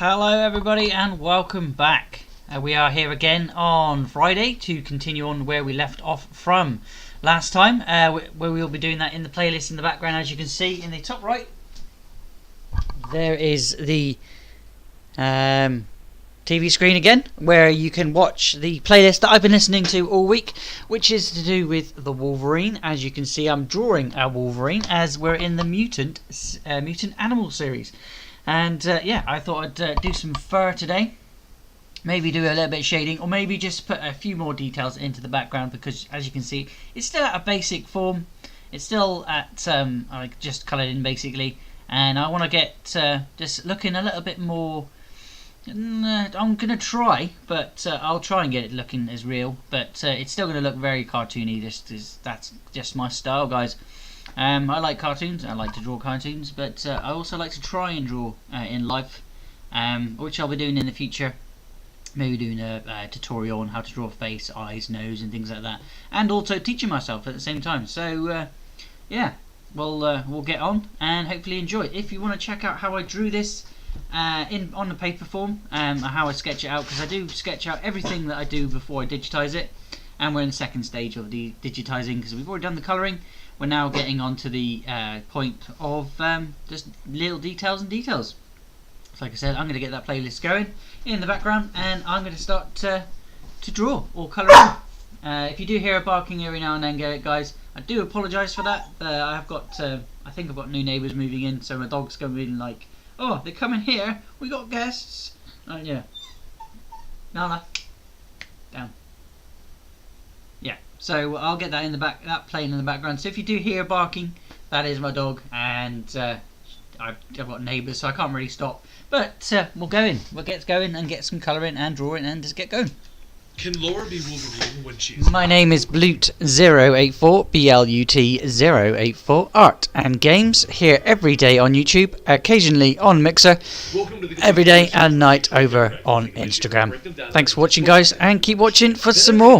Hello everybody and welcome back. We are here again on Friday to continue on where we left off from last time, where we'll be doing that in the playlist in the background. As you can see in the top right, there is the TV screen again, where you can watch the playlist that I've been listening to all week, which is to do with the Wolverine. As you can see, I'm drawing a Wolverine as we're in the mutant animal series. And yeah, I thought I'd do some fur today. Maybe do a little bit of shading, or maybe just put a few more details into the background, because as you can see, it's still at a basic form. It's still at just coloured in basically, and I want to get just looking a little bit more. I'm gonna try, but I'll try and get it looking as real. But it's still gonna look very cartoony. That's just my style, guys. I like cartoons. I like to draw cartoons, but I also like to try and draw in life, which I'll be doing in the future. Maybe doing a tutorial on how to draw a face, eyes, nose, and things like that, and also teaching myself at the same time. So yeah, we'll get on and hopefully enjoy it. If you want to check out how I drew this on the paper form, how I sketch it out, because I do sketch out everything that I do before I digitize it, and we're in the second stage of the digitizing because we've already done the colouring. We're now getting on to the point of just little details. So like I said, I'm going to get that playlist going in the background, and I'm going to start to draw or colour in. If you do hear a barking every now and then, guys, I do apologise for that. I think I've got new neighbours moving in, so my dog's going to be like, oh, they're coming here, we got guests. Yeah. Nala. Down. Yeah, so I'll get that in the back, that playing in the background. So if you do hear barking, that is my dog, and I've got neighbours, so I can't really stop. But we'll go in. We'll get going and get some colouring and drawing and just get going. Can Laura be Wolverine when she's... My name is Blut084, BLUT084, art and games, here every day on YouTube, occasionally on Mixer, every day and night over on Instagram. Thanks for watching, guys, and keep watching for some more.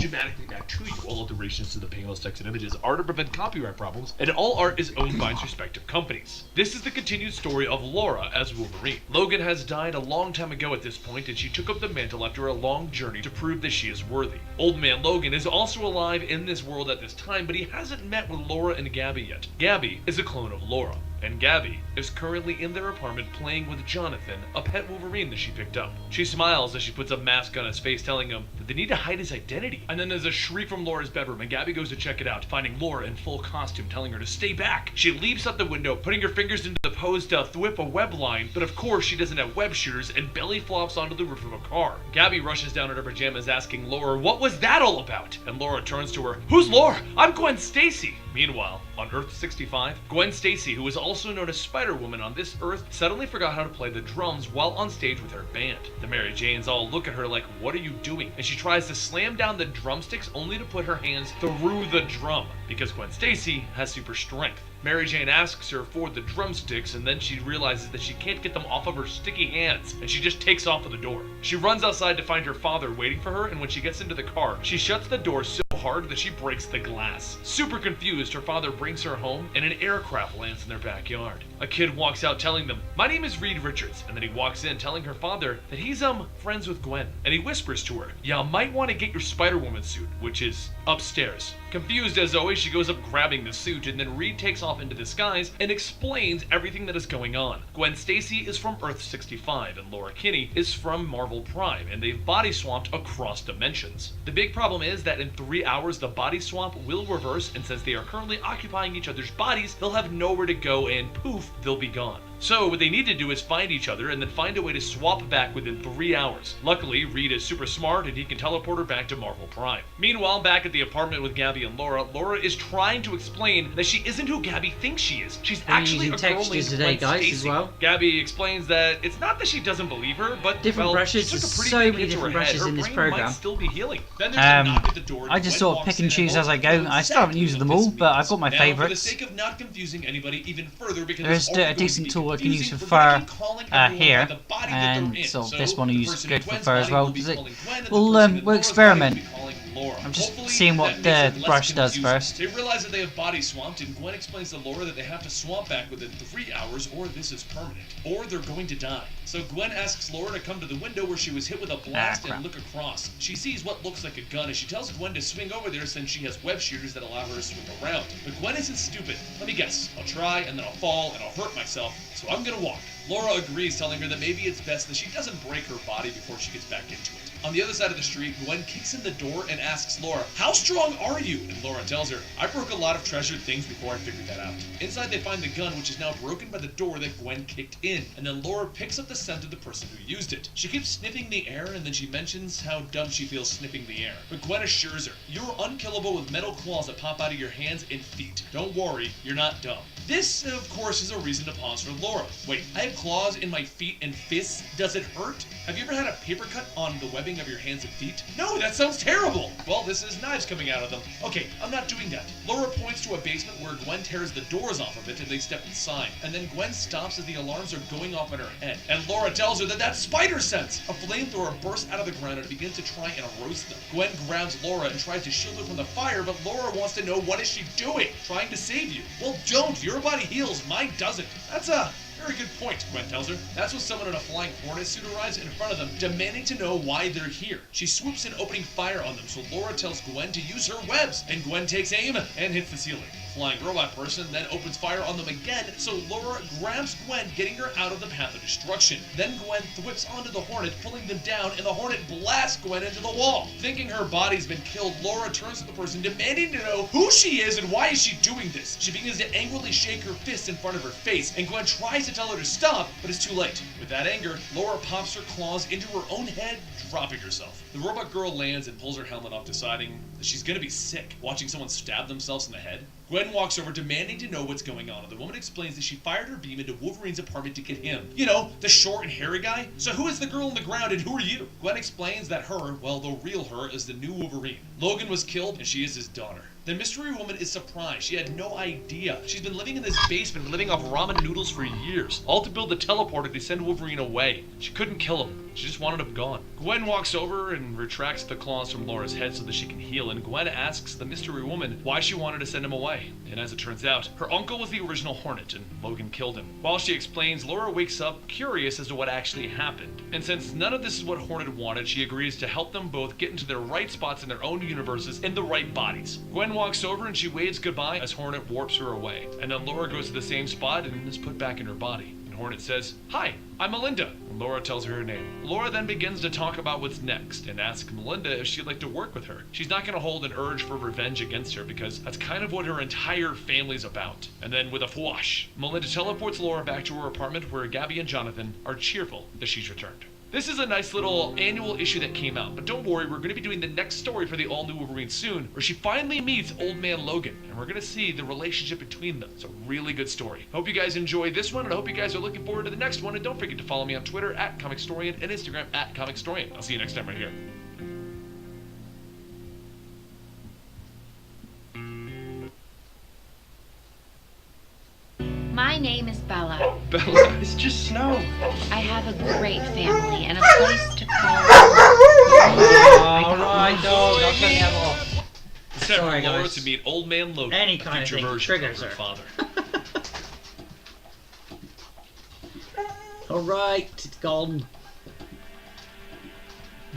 All alterations to the panels, text, and images are to prevent copyright problems, and all art is owned by its respective companies. This is the continued story of Laura as Wolverine. Logan has died a long time ago at this point, and she took up the mantle after a long journey to prove that she is worthy. Old Man Logan is also alive in this world at this time, but he hasn't met with Laura and Gabby yet. Gabby is a clone of Laura, and Gabby is currently in their apartment playing with Jonathan, a pet Wolverine that she picked up. She smiles as she puts a mask on his face, telling him that they need to hide his identity. And then there's a shriek from Laura's bedroom, and Gabby goes to check it out, finding Laura in full costume, telling her to stay back. She leaps out the window, putting her fingers into the pose to whip a web line, but of course she doesn't have web shooters, and belly flops onto the roof of a car. Gabby rushes down in her pajamas, asking Laura, what was that all about? And Laura turns to her, who's Laura? I'm Gwen Stacy. Meanwhile, on Earth 65, Gwen Stacy, who is also known as Spider-Woman on this Earth, suddenly forgot how to play the drums while on stage with her band. The Mary Janes all look at her like, what are you doing? And she tries to slam down the drumsticks only to put her hands through the drum, because Gwen Stacy has super strength. Mary Jane asks her for the drumsticks, and then she realizes that she can't get them off of her sticky hands, and she just takes off of the door. She runs outside to find her father waiting for her, and when she gets into the car, she shuts the door so hard that she breaks the glass. Super confused, her father brings her home, and an aircraft lands in their backyard. A kid walks out telling them, my name is Reed Richards, and then he walks in telling her father that he's friends with Gwen, and he whispers to her, ya might want to get your Spider-Woman suit, which is upstairs. Confused as always, she goes up grabbing the suit, and then Reed takes off into disguise and explains everything that is going on. Gwen Stacy is from Earth 65, and Laura Kinney is from Marvel Prime, and they've body swapped across dimensions. The big problem is that in 3 hours, the body swap will reverse, and since they are currently occupying each other's bodies, they'll have nowhere to go, and poof, they'll be gone. So what they need to do is find each other and then find a way to swap back within 3 hours. Luckily, Reed is super smart and he can teleport her back to Marvel Prime. Meanwhile, back at the apartment with Gabby and Laura, Laura is trying to explain that she isn't who Gabby thinks she is. She's actually a girl named today, Gwen guys, Stacy. as well. Gabby explains that it's not that she doesn't believe her, but different brushes. she took a pretty so big many hit to different her head. brushes Her in this brain program. might still be healing. Then there's a knock at the door, I just Gwen sort of walks pick and in choose as I go. knows I still haven't used them all, but I've got my favourites. For the sake of not confusing anybody even further, because There's a decent tool I can use for fur here, and so this one I use good for fur as well. We'll experiment. Laura. I'm just Hopefully, seeing what that makes the it less brush does confusing. first. They realize that they have body swamped, and Gwen explains to Laura that they have to swamp back within 3 hours, or this is permanent, or they're going to die. So Gwen asks Laura to come to the window where she was hit with a blast and look across. She sees what looks like a gun, and she tells Gwen to swing over there since she has web shooters that allow her to swing around. But Gwen isn't stupid. Let me guess. I'll try, and then I'll fall, and I'll hurt myself, so I'm gonna walk. Laura agrees, telling her that maybe it's best that she doesn't break her body before she gets back into it. On the other side of the street, Gwen kicks in the door and asks Laura, "How strong are you?" And Laura tells her, "I broke a lot of treasured things before I figured that out." Inside they find the gun, which is now broken by the door that Gwen kicked in, and then Laura picks up the scent of the person who used it. She keeps sniffing the air, and then she mentions how dumb she feels sniffing the air. But Gwen assures her, "You're unkillable with metal claws that pop out of your hands and feet. Don't worry, you're not dumb." This, of course, is a reason to pause for Laura. Wait, I have claws in my feet and fists? Does it hurt? Have you ever had a paper cut on the webbing of your hands and feet? No, that sounds terrible! Well, this is knives coming out of them. Okay, I'm not doing that. Laura points to a basement where Gwen tears the doors off of it and they step inside. And then Gwen stops as the alarms are going off in her head. And Laura tells her that that's spider sense! A flamethrower bursts out of the ground and begins to try and roast them. Gwen grabs Laura and tries to shield her from the fire, but Laura wants to know, what is she doing? Trying to save you. Well, don't! Your body heals, mine doesn't. That's a very good point, Gwen tells her. That's when someone in a flying hornet suit arrives in front of them, demanding to know why they're here. She swoops in, opening fire on them, so Laura tells Gwen to use her webs, and Gwen takes aim and hits the ceiling. Flying robot person then opens fire on them again, so Laura grabs Gwen, getting her out of the path of destruction. Then Gwen whips onto the Hornet, pulling them down, and the Hornet blasts Gwen into the wall. Thinking her body's been killed, Laura turns to the person, demanding to know who she is and why is she doing this. She begins to angrily shake her fist in front of her face, and Gwen tries to tell her to stop, but it's too late. With that anger, Laura pops her claws into her own head, dropping herself. The robot girl lands and pulls her helmet off, deciding that she's gonna be sick, watching someone stab themselves in the head. Gwen walks over, demanding to know what's going on, and the woman explains that she fired her beam into Wolverine's apartment to get him. You know, the short and hairy guy? So who is the girl on the ground and who are you? Gwen explains that her, well, the real her, is the new Wolverine. Logan was killed, and she is his daughter. The mystery woman is surprised. She had no idea. She's been living in this basement, living off ramen noodles for years, all to build the teleporter to send Wolverine away. She couldn't kill him. She just wanted him gone. Gwen walks over and retracts the claws from Laura's head so that she can heal, and Gwen asks the mystery woman why she wanted to send him away. And as it turns out, her uncle was the original Hornet, and Logan killed him. While she explains, Laura wakes up curious as to what actually happened. And since none of this is what Hornet wanted, she agrees to help them both get into their right spots in their own universes in the right bodies. Gwen walks over and she waves goodbye as Hornet warps her away. And then Laura goes to the same spot and is put back in her body. And Hornet says, "Hi, I'm Melinda." And Laura tells her name. Laura then begins to talk about what's next and asks Melinda if she'd like to work with her. She's not going to hold an urge for revenge against her because that's kind of what her entire family's about. And then with a whoosh, Melinda teleports Laura back to her apartment where Gabby and Jonathan are cheerful that she's returned. This is a nice little annual issue that came out, but don't worry, we're going to be doing the next story for the all-new Wolverine soon, where she finally meets Old Man Logan, and we're going to see the relationship between them. It's a really good story. Hope you guys enjoyed this one, and I hope you guys are looking forward to the next one, and don't forget to follow me on Twitter @ComicStorian and Instagram @ComicStorian. I'll see you next time right here. My name is Bella. Bella. It's just snow. I have a great family and a place to call home. Alright, dog, I'll turn the other off. It's time Sorry, for Laura guys. to meet Old Man Logan, Any a kind of future thing version triggers of her her. father. Alright, it's gone.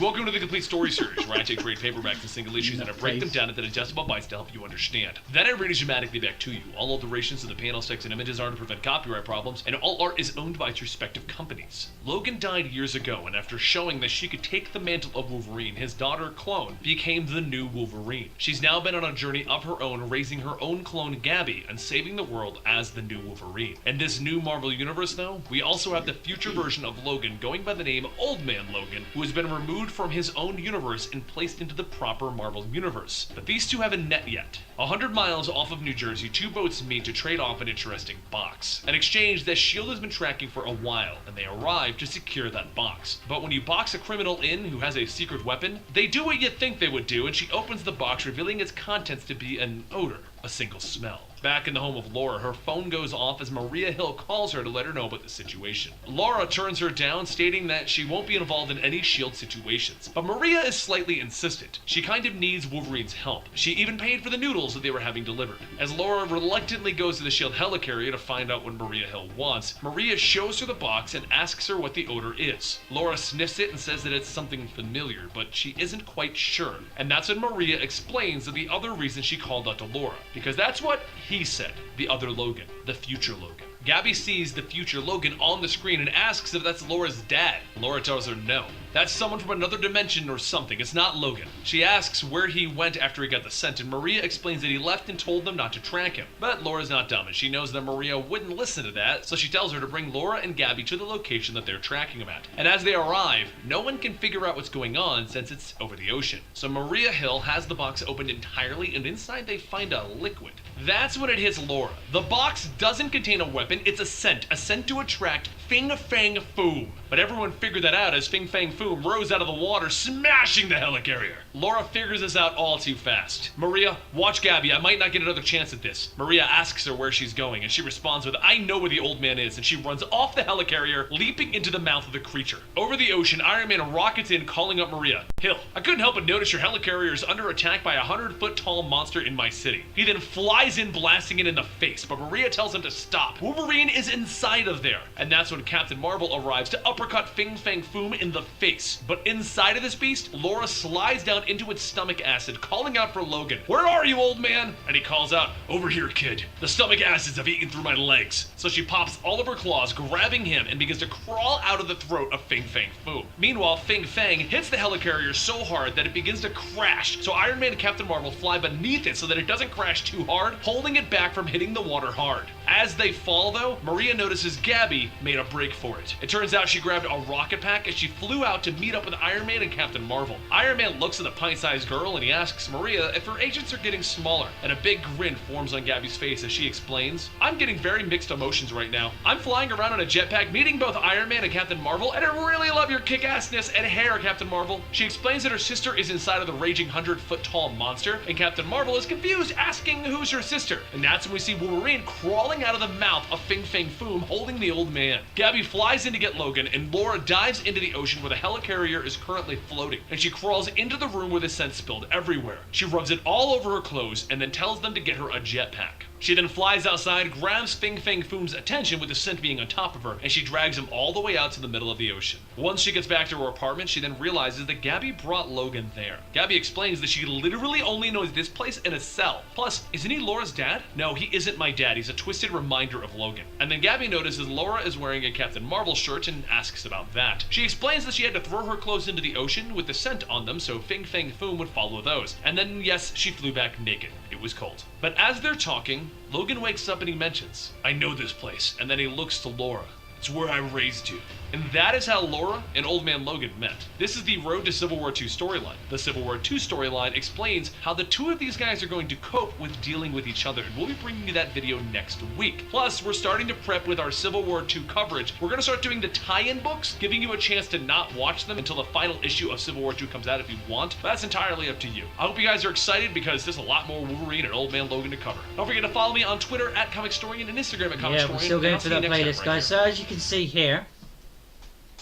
Welcome to the Complete Story Series, where I take great paperbacks and single issues and I break them down into digestible bites to help you understand. Then I read it dramatically back to you. All alterations to the panels, text, and images are to prevent copyright problems, and all art is owned by its respective companies. Logan died years ago, and after showing that she could take the mantle of Wolverine, his daughter, Clone, became the new Wolverine. She's now been on a journey of her own, raising her own clone, Gabby, and saving the world as the new Wolverine. In this new Marvel Universe, though, we also have the future version of Logan going by the name Old Man Logan, who has been removed from his own universe and placed into the proper Marvel Universe. But these two haven't met yet. 100 miles off of New Jersey, two boats meet to trade off an interesting box. An exchange that S.H.I.E.L.D. has been tracking for a while, and they arrive to secure that box. But when you box a criminal in who has a secret weapon, they do what you'd think they would do, and she opens the box, revealing its contents to be an odor, a single smell. Back in the home of Laura, her phone goes off as Maria Hill calls her to let her know about the situation. Laura turns her down, stating that she won't be involved in any S.H.I.E.L.D. situations. But Maria is slightly insistent. She kind of needs Wolverine's help. She even paid for the noodles that they were having delivered. As Laura reluctantly goes to the S.H.I.E.L.D. helicarrier to find out what Maria Hill wants, Maria shows her the box and asks her what the odor is. Laura sniffs it and says that it's something familiar, but she isn't quite sure. And that's when Maria explains that the other reason she called out to Laura. Because that's what he said, the other Logan, the future Logan. Gabby sees the future Logan on the screen and asks if that's Laura's dad. Laura tells her no. That's someone from another dimension or something. It's not Logan. She asks where he went after he got the scent, and Maria explains that he left and told them not to track him. But Laura's not dumb, and she knows that Maria wouldn't listen to that, so she tells her to bring Laura and Gabby to the location that they're tracking him at. And as they arrive, no one can figure out what's going on since it's over the ocean. So Maria Hill has the box opened entirely, and inside they find a liquid. That's when it hits Laura. The box doesn't contain a weapon, it's a scent to attract Fing Fang Foom. But everyone figured that out as Fing Fang Foom rose out of the water, smashing the helicarrier. Laura figures this out all too fast. Maria, watch Gabby, I might not get another chance at this. Maria asks her where she's going, and she responds with, I know where the old man is, and she runs off the helicarrier, leaping into the mouth of the creature. Over the ocean, Iron Man rockets in, calling up Maria. Hill, I couldn't help but notice your helicarrier is under attack by a 100-foot-tall monster in my city. He then flies in, blasting it in the face, but Maria tells him to stop. Wolverine is inside of there, and that's when Captain Marvel arrives to uppercut Fing Fang Foom in the face. But inside of this beast, Laura slides down into its stomach acid, calling out for Logan. Where are you, old man? And he calls out, over here, kid. The stomach acids have eaten through my legs. So she pops all of her claws, grabbing him, and begins to crawl out of the throat of Fing Fang Foom. Meanwhile, Fing Fang hits the helicarrier so hard that it begins to crash. So Iron Man and Captain Marvel fly beneath it so that it doesn't crash too hard, holding it back from hitting the water hard. As they fall, though, Maria notices Gabby made a break for it. It turns out she grabbed a rocket pack as she flew out to meet up with Iron Man and Captain Marvel. Iron Man looks at the pint-sized girl and he asks Maria if her agents are getting smaller, and a big grin forms on Gabby's face as she explains, I'm getting very mixed emotions right now. I'm flying around on a jetpack, meeting both Iron Man and Captain Marvel, and I really love your kick-assness and hair, Captain Marvel. She explains that her sister is inside of the raging 100-foot-tall monster, and Captain Marvel is confused, asking who's her sister. And that's when we see Wolverine crawling out of the mouth of Fing Fang Foom, holding the old man. Gabby flies in to get Logan, and Laura dives into the ocean where the helicarrier is currently floating, and she crawls into the room where the scent spilled everywhere. She rubs it all over her clothes and then tells them to get her a jetpack. She then flies outside, grabs Fing Fang Foom's attention with the scent being on top of her, and she drags him all the way out to the middle of the ocean. Once she gets back to her apartment, she then realizes that Gabby brought Logan there. Gabby explains that she literally only knows this place in a cell. Plus, isn't he Laura's dad? No, he isn't my dad. He's a twisted reminder of Logan. And then Gabby notices Laura is wearing a Captain Marvel shirt and asks about that. She explains that she had to throw her clothes into the ocean with the scent on them so Fing Fang Foom would follow those. And then, yes, she flew back naked. It was cold. But as they're talking, Logan wakes up and he mentions, I know this place, and then he looks to Laura. It's where I raised you. And that is how Laura and Old Man Logan met. This is the Road to Civil War II storyline. The Civil War II storyline explains how the two of these guys are going to cope with dealing with each other, and we'll be bringing you that video next week. Plus, we're starting to prep with our Civil War II coverage. We're going to start doing the tie-in books, giving you a chance to not watch them until the final issue of Civil War II comes out if you want, but that's entirely up to you. I hope you guys are excited because there's a lot more Wolverine and Old Man Logan to cover. Don't forget to follow me on Twitter at ComicStorian and Instagram at ComicStorian. Yeah, we're still going through that playlist, guys. So as you can see here,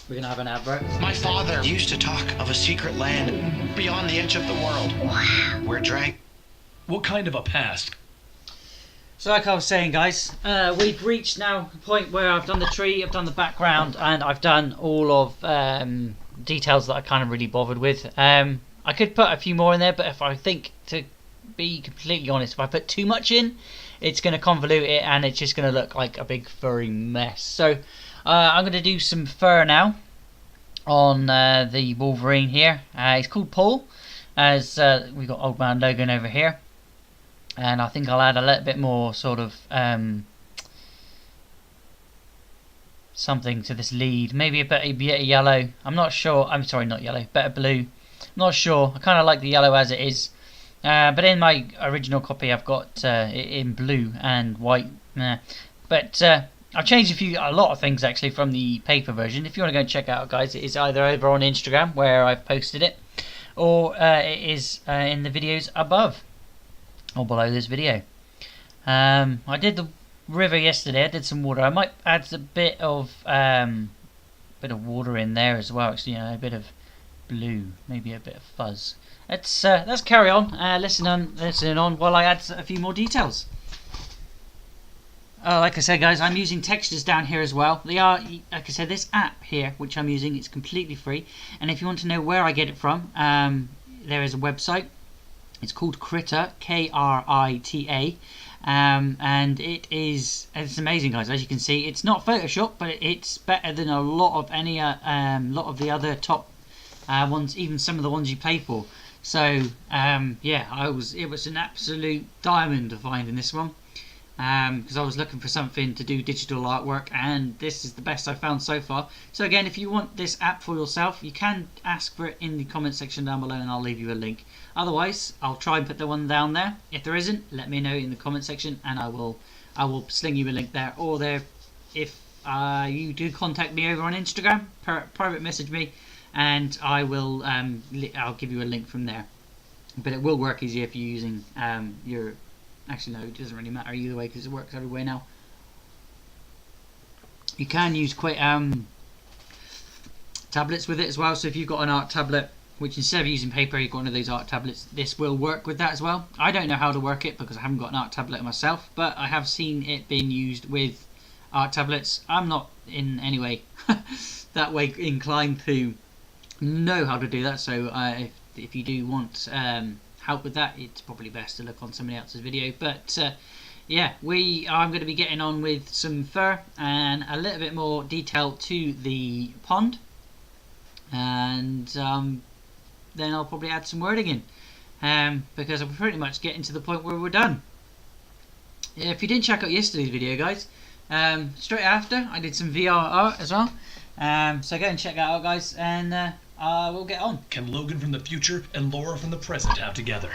we're gonna have an advert. My father used to talk of a secret land beyond the edge of the world. Wow. Where drag. What kind of a past? So like I was saying, guys, we've reached now a point where I've done the tree, I've done the background, and I've done all of details that I kind of really bothered with. I could put a few more in there, but if I think, to be completely honest, if I put too much in, it's going to convolute it and it's just going to look like a big furry mess. So I'm going to do some fur now on the Wolverine here. He's called Paul, as we've got Old Man Logan over here. And I think I'll add a little bit more sort of something to this lead. Maybe a bit of yellow. I'm not sure. I'm sorry, not yellow. Better blue. I'm not sure. I kind of like the yellow as it is. But in my original copy I've got it in blue and white. But I've changed a lot of things actually from the paper version. If you want to go and check it out, guys, it is either over on Instagram where I've posted it, or it is in the videos above or below this video. I did the river yesterday. I did some water. I might add a bit of water in there as well. Actually, a bit of blue, maybe a bit of fuzz. Let's carry on. Listen on while I add a few more details. Like I said, guys, I'm using textures down here as well. They are, like I said, this app here, which I'm using, it's completely free. And if you want to know where I get it from, there is a website. It's called Krita, Krita, and it's amazing, guys. As you can see, it's not Photoshop, but it's better than a lot of lot of the other top ones, even some of the ones you pay for. So yeah, it was an absolute diamond to find in this one. Because I was looking for something to do digital artwork, and this is the best I've found so far. So again, if you want this app for yourself, you can ask for it in the comment section down below, and I'll leave you a link. Otherwise, I'll try and put the one down there. If there isn't, let me know in the comment section, and I will sling you a link there. Or there, if you do contact me over on Instagram, private message me, and I'll give you a link from there. But it will work easier if you're using your. Actually, no, it doesn't really matter either way because it works everywhere now. You can use tablets with it as well. So if you've got an art tablet, which instead of using paper, you've got one of those art tablets, this will work with that as well. I don't know how to work it because I haven't got an art tablet myself, but I have seen it being used with art tablets. I'm not in any way that way inclined to know how to do that. So if you do want help with that, it's probably best to look on somebody else's video. But yeah, I'm going to be getting on with some fur and a little bit more detail to the pond, and then I'll probably add some wording in, because I'm pretty much getting to the point where we're done. If you didn't check out yesterday's video, guys, straight after I did some VR art as well, so go and check that out, guys, and we'll get on. Can Logan from the future and Laura from the present have together?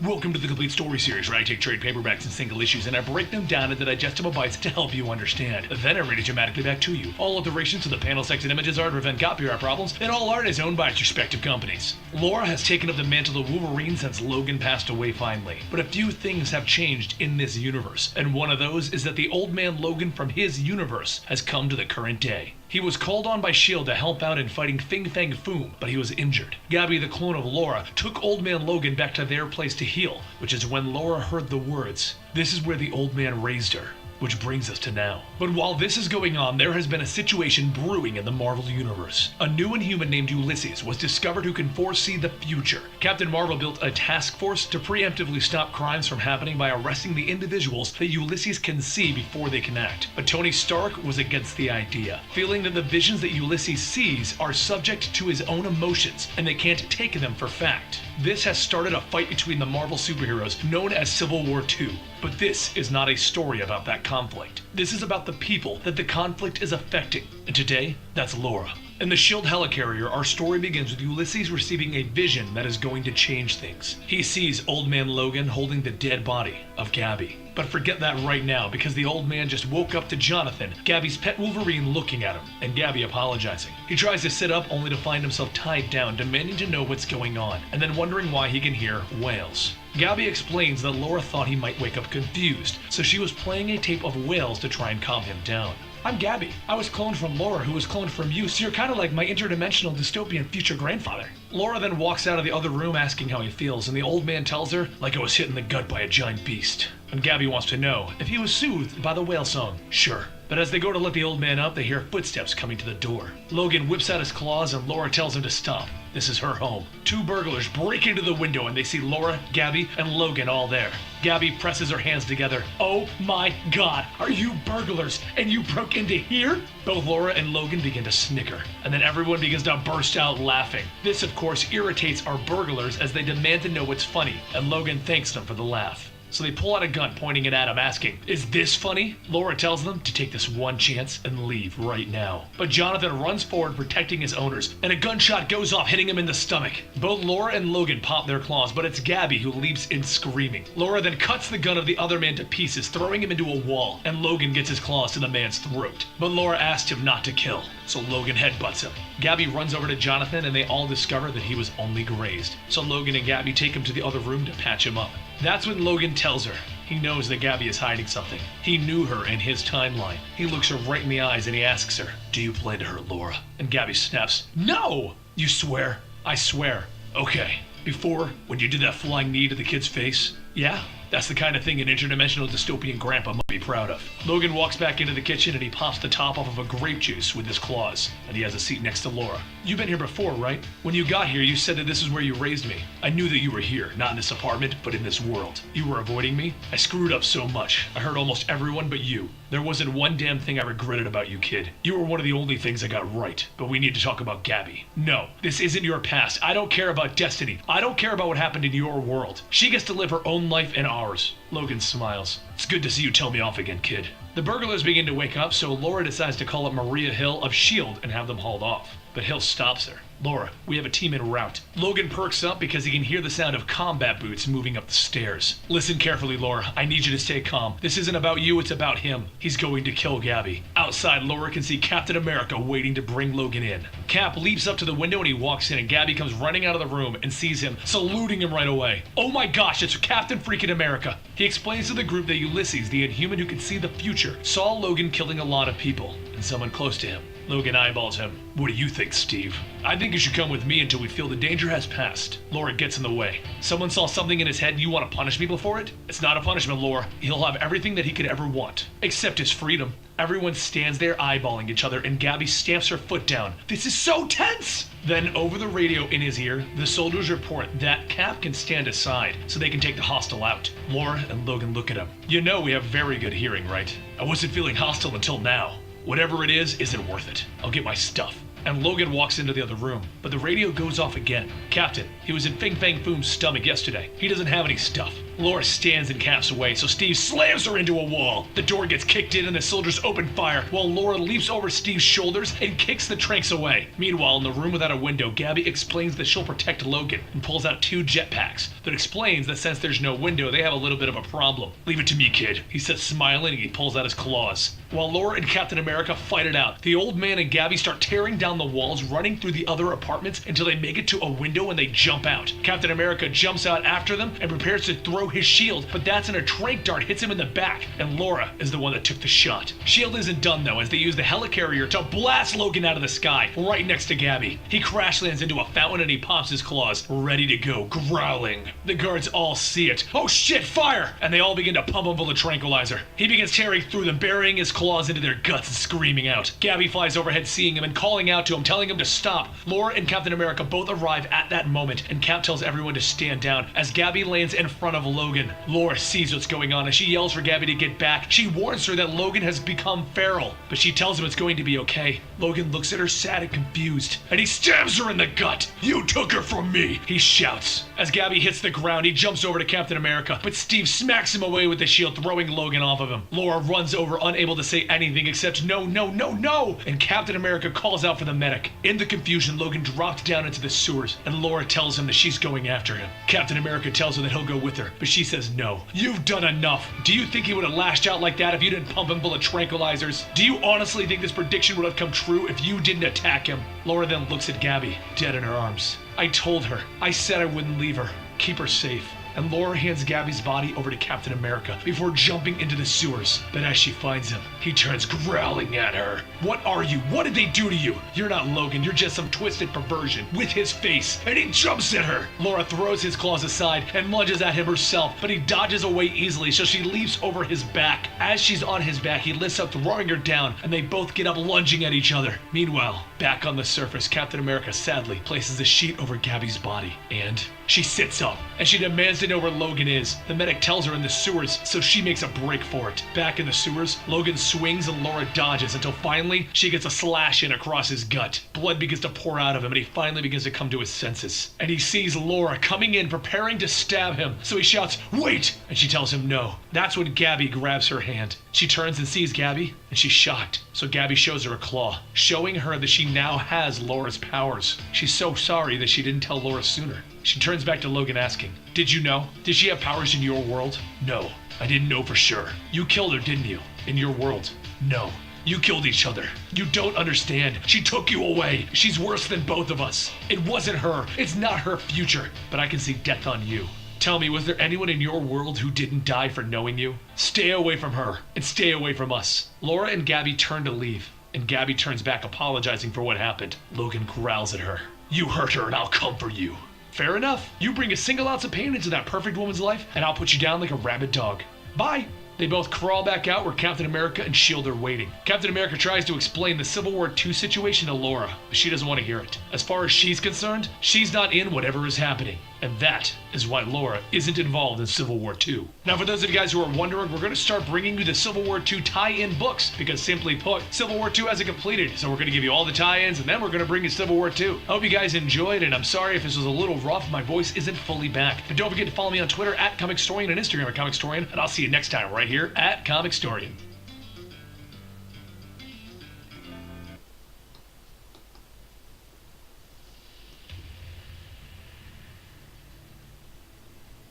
Welcome to the Complete Story Series, where I take trade paperbacks and single issues and I break them down into digestible bites to help you understand. Then I read it dramatically back to you. All alterations to the panel, text, and images are to prevent copyright problems, and all art is owned by its respective companies. Laura has taken up the mantle of Wolverine since Logan passed away finally. But a few things have changed in this universe, and one of those is that the old man Logan from his universe has come to the current day. He was called on by S.H.I.E.L.D. to help out in fighting Fing Fang Foom, but he was injured. Gabby, the clone of Laura, took Old Man Logan back to their place to heal, which is when Laura heard the words, "This is where the old man raised her." Which brings us to now. But while this is going on, there has been a situation brewing in the Marvel Universe. A new Inhuman named Ulysses was discovered who can foresee the future. Captain Marvel built a task force to preemptively stop crimes from happening by arresting the individuals that Ulysses can see before they can act. But Tony Stark was against the idea, feeling that the visions that Ulysses sees are subject to his own emotions and they can't take them for fact. This has started a fight between the Marvel superheroes known as Civil War II. But this is not a story about that conflict. This is about the people that the conflict is affecting. And today, that's Laura. In the S.H.I.E.L.D. helicarrier, our story begins with Ulysses receiving a vision that is going to change things. He sees Old Man Logan holding the dead body of Gabby. But forget that right now, because the old man just woke up to Jonathan, Gabby's pet Wolverine, looking at him, and Gabby apologizing. He tries to sit up only to find himself tied down, demanding to know what's going on, and then wondering why he can hear wails. Gabby explains that Laura thought he might wake up confused, so she was playing a tape of wails to try and calm him down. "I'm Gabby. I was cloned from Laura, who was cloned from you, so you're kind of like my interdimensional dystopian future grandfather." Laura then walks out of the other room asking how he feels, and the old man tells her, "Like I was hit in the gut by a giant beast." And Gabby wants to know if he was soothed by the whale song. Sure. But as they go to let the old man up, they hear footsteps coming to the door. Logan whips out his claws and Laura tells him to stop. This is her home. Two burglars break into the window and they see Laura, Gabby, and Logan all there. Gabby presses her hands together. "Oh my God, are you burglars? And you broke into here?" Both Laura and Logan begin to snicker, and then everyone begins to burst out laughing. This, of course, irritates our burglars as they demand to know what's funny, and Logan thanks them for the laugh. So they pull out a gun, pointing it at him, asking, "Is this funny?" Laura tells them to take this one chance and leave right now. But Jonathan runs forward, protecting his owners, and a gunshot goes off, hitting him in the stomach. Both Laura and Logan pop their claws, but it's Gabby who leaps in screaming. Laura then cuts the gun of the other man to pieces, throwing him into a wall, and Logan gets his claws to the man's throat. But Laura asked him not to kill, so Logan headbutts him. Gabby runs over to Jonathan and they all discover that he was only grazed. So Logan and Gabby take him to the other room to patch him up. That's when Logan tells her he knows that Gabby is hiding something. He knew her in his timeline. He looks her right in the eyes and he asks her, "Do you plan to hurt Laura?" And Gabby snaps, "No!" "You swear?" "I swear." "Okay. Before, when you did that flying knee to the kid's face?" "Yeah. That's the kind of thing an interdimensional dystopian grandpa might be proud of." Logan walks back into the kitchen and he pops the top off of a grape juice with his claws, and he has a seat next to Laura. "You've been here before, right? When you got here, you said that this is where you raised me. I knew that you were here, not in this apartment, but in this world. You were avoiding me? I screwed up so much. I hurt almost everyone but you. There wasn't one damn thing I regretted about you, kid. You were one of the only things I got right. But we need to talk about Gabby. No, this isn't your past. I don't care about destiny. I don't care about what happened in your world. She gets to live her own life and ours." Logan smiles. "It's good to see you tell me off again, kid." The burglars begin to wake up, so Laura decides to call up Maria Hill of S.H.I.E.L.D. and have them hauled off. But Hill stops her. "Laura, we have a team en route." Logan perks up because he can hear the sound of combat boots moving up the stairs. "Listen carefully, Laura. I need you to stay calm. This isn't about you, it's about him. He's going to kill Gabby." Outside, Laura can see Captain America waiting to bring Logan in. Cap leaps up to the window and he walks in, and Gabby comes running out of the room and sees him, saluting him right away. "Oh my gosh, it's Captain freaking America." He explains to the group that Ulysses, the Inhuman who can see the future, saw Logan killing a lot of people, and someone close to him. Logan eyeballs him. "What do you think, Steve?" "I think you should come with me until we feel the danger has passed." Laura gets in the way. "Someone saw something in his head and you want to punish people for it?" "It's not a punishment, Laura. He'll have everything that he could ever want. Except his freedom." Everyone stands there eyeballing each other and Gabby stamps her foot down. "This is so tense!" Then over the radio in his ear, the soldiers report that Cap can stand aside so they can take the hostile out. Laura and Logan look at him. "You know we have very good hearing, right? I wasn't feeling hostile until now. Whatever it is, isn't worth it. I'll get my stuff." And Logan walks into the other room, but the radio goes off again. "Captain, he was in Fing Fang Foom's stomach yesterday. He doesn't have any stuff." Laura stands in Cap's way, so Steve slams her into a wall. The door gets kicked in and the soldiers open fire, while Laura leaps over Steve's shoulders and kicks the tranks away. Meanwhile, in the room without a window, Gabby explains that she'll protect Logan and pulls out 2 jetpacks. That explains that since there's no window, they have a little bit of a problem. "Leave it to me, kid," he says, smiling, and he pulls out his claws. While Laura and Captain America fight it out, the old man and Gabby start tearing down the walls, running through the other apartments until they make it to a window and they jump out. Captain America jumps out after them and prepares to throw his shield, but that's when a trank dart hits him in the back, and Laura is the one that took the shot. S.H.I.E.L.D. isn't done though, as they use the helicarrier to blast Logan out of the sky, right next to Gabby. He crash lands into a fountain and he pops his claws, ready to go, growling. The guards all see it. "Oh shit, fire!" And they all begin to pump him full of tranquilizer. He begins tearing through them, burying his claws into their guts and screaming out. Gabby flies overhead seeing him and calling out to him, telling him to stop. Laura and Captain America both arrive at that moment, and Cap tells everyone to stand down as Gabby lands in front of Logan. Laura sees what's going on and she yells for Gabby to get back. She warns her that Logan has become feral, but she tells him it's going to be okay. Logan looks at her sad and confused, and he stabs her in the gut. "You took her from me," he shouts. As Gabby hits the ground, he jumps over to Captain America, but Steve smacks him away with the shield, throwing Logan off of him. Laura runs over, unable to say anything except "no, no, no, no," and Captain America calls out for the medic. In the confusion, Logan drops down into the sewers, and Laura tells him that she's going after him. Captain America tells her that he'll go with her, but she says no. "You've done enough. Do you think he would have lashed out like that if you didn't pump him full of tranquilizers? Do you honestly think this prediction would have come true if you didn't attack him?" Laura then looks at Gabby, dead in her arms. "I told her. I said I wouldn't leave her. Keep her safe." And Laura hands Gabby's body over to Captain America before jumping into the sewers. But as she finds him, he turns growling at her. "What are you? What did they do to you? You're not Logan, you're just some twisted perversion with his face." And he jumps at her. Laura throws his claws aside and lunges at him herself, but he dodges away easily, so she leaps over his back. As she's on his back, he lifts up, throwing her down, and they both get up, lunging at each other. Meanwhile, back on the surface, Captain America sadly places a sheet over Gabby's body, and she sits up, and she demands to know where Logan is. The medic tells her in the sewers, so she makes a break for it. Back in the sewers, Logan swings and Laura dodges until finally she gets a slash in across his gut. Blood begins to pour out of him and he finally begins to come to his senses. And he sees Laura coming in, preparing to stab him, so he shouts, "Wait!" And she tells him no. That's when Gabby grabs her hand. She turns and sees Gabby, and she's shocked. So Gabby shows her a claw, showing her that she now has Laura's powers. She's so sorry that she didn't tell Laura sooner. She turns back to Logan asking, "Did you know? Did she have powers in your world?" "No, I didn't know for sure." "You killed her, didn't you? In your world?" "No." You killed each other. You don't understand. She took you away. She's worse than both of us. It wasn't her. It's not her future. But I can see death on you. Tell me, was there anyone in your world who didn't die for knowing you? Stay away from her, and stay away from us. Laura and Gabby turn to leave, and Gabby turns back apologizing for what happened. Logan growls at her. You hurt her, and I'll come for you. Fair enough. You bring a single ounce of pain into that perfect woman's life, and I'll put you down like a rabid dog. Bye. They both crawl back out where Captain America and S.H.I.E.L.D. are waiting. Captain America tries to explain the Civil War II situation to Laura, but she doesn't want to hear it. As far as she's concerned, she's not in whatever is happening. And that is why Laura isn't involved in Civil War II. Now, for those of you guys who are wondering, we're going to start bringing you the Civil War II tie-in books, because simply put, Civil War II hasn't completed, so we're going to give you all the tie-ins, and then we're going to bring you Civil War II. I hope you guys enjoyed, and I'm sorry if this was a little rough, my voice isn't fully back. But don't forget to follow me on Twitter at ComicStorian and Instagram at ComicStorian, and I'll see you next time right here at ComicStorian.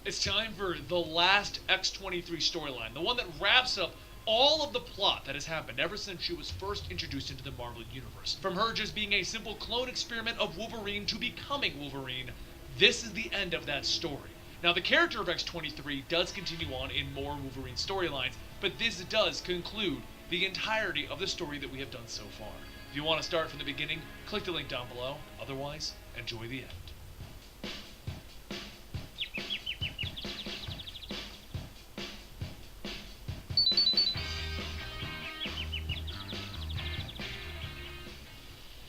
It's time for the last X-23 storyline, the one that wraps up all of the plot that has happened ever since she was first introduced into the Marvel Universe. From her just being a simple clone experiment of Wolverine to becoming Wolverine, this is the end of that story. Now, the character of X-23 does continue on in more Wolverine storylines, but this does conclude the entirety of the story that we have done so far. If you want to start from the beginning, click the link down below. Otherwise, enjoy the end.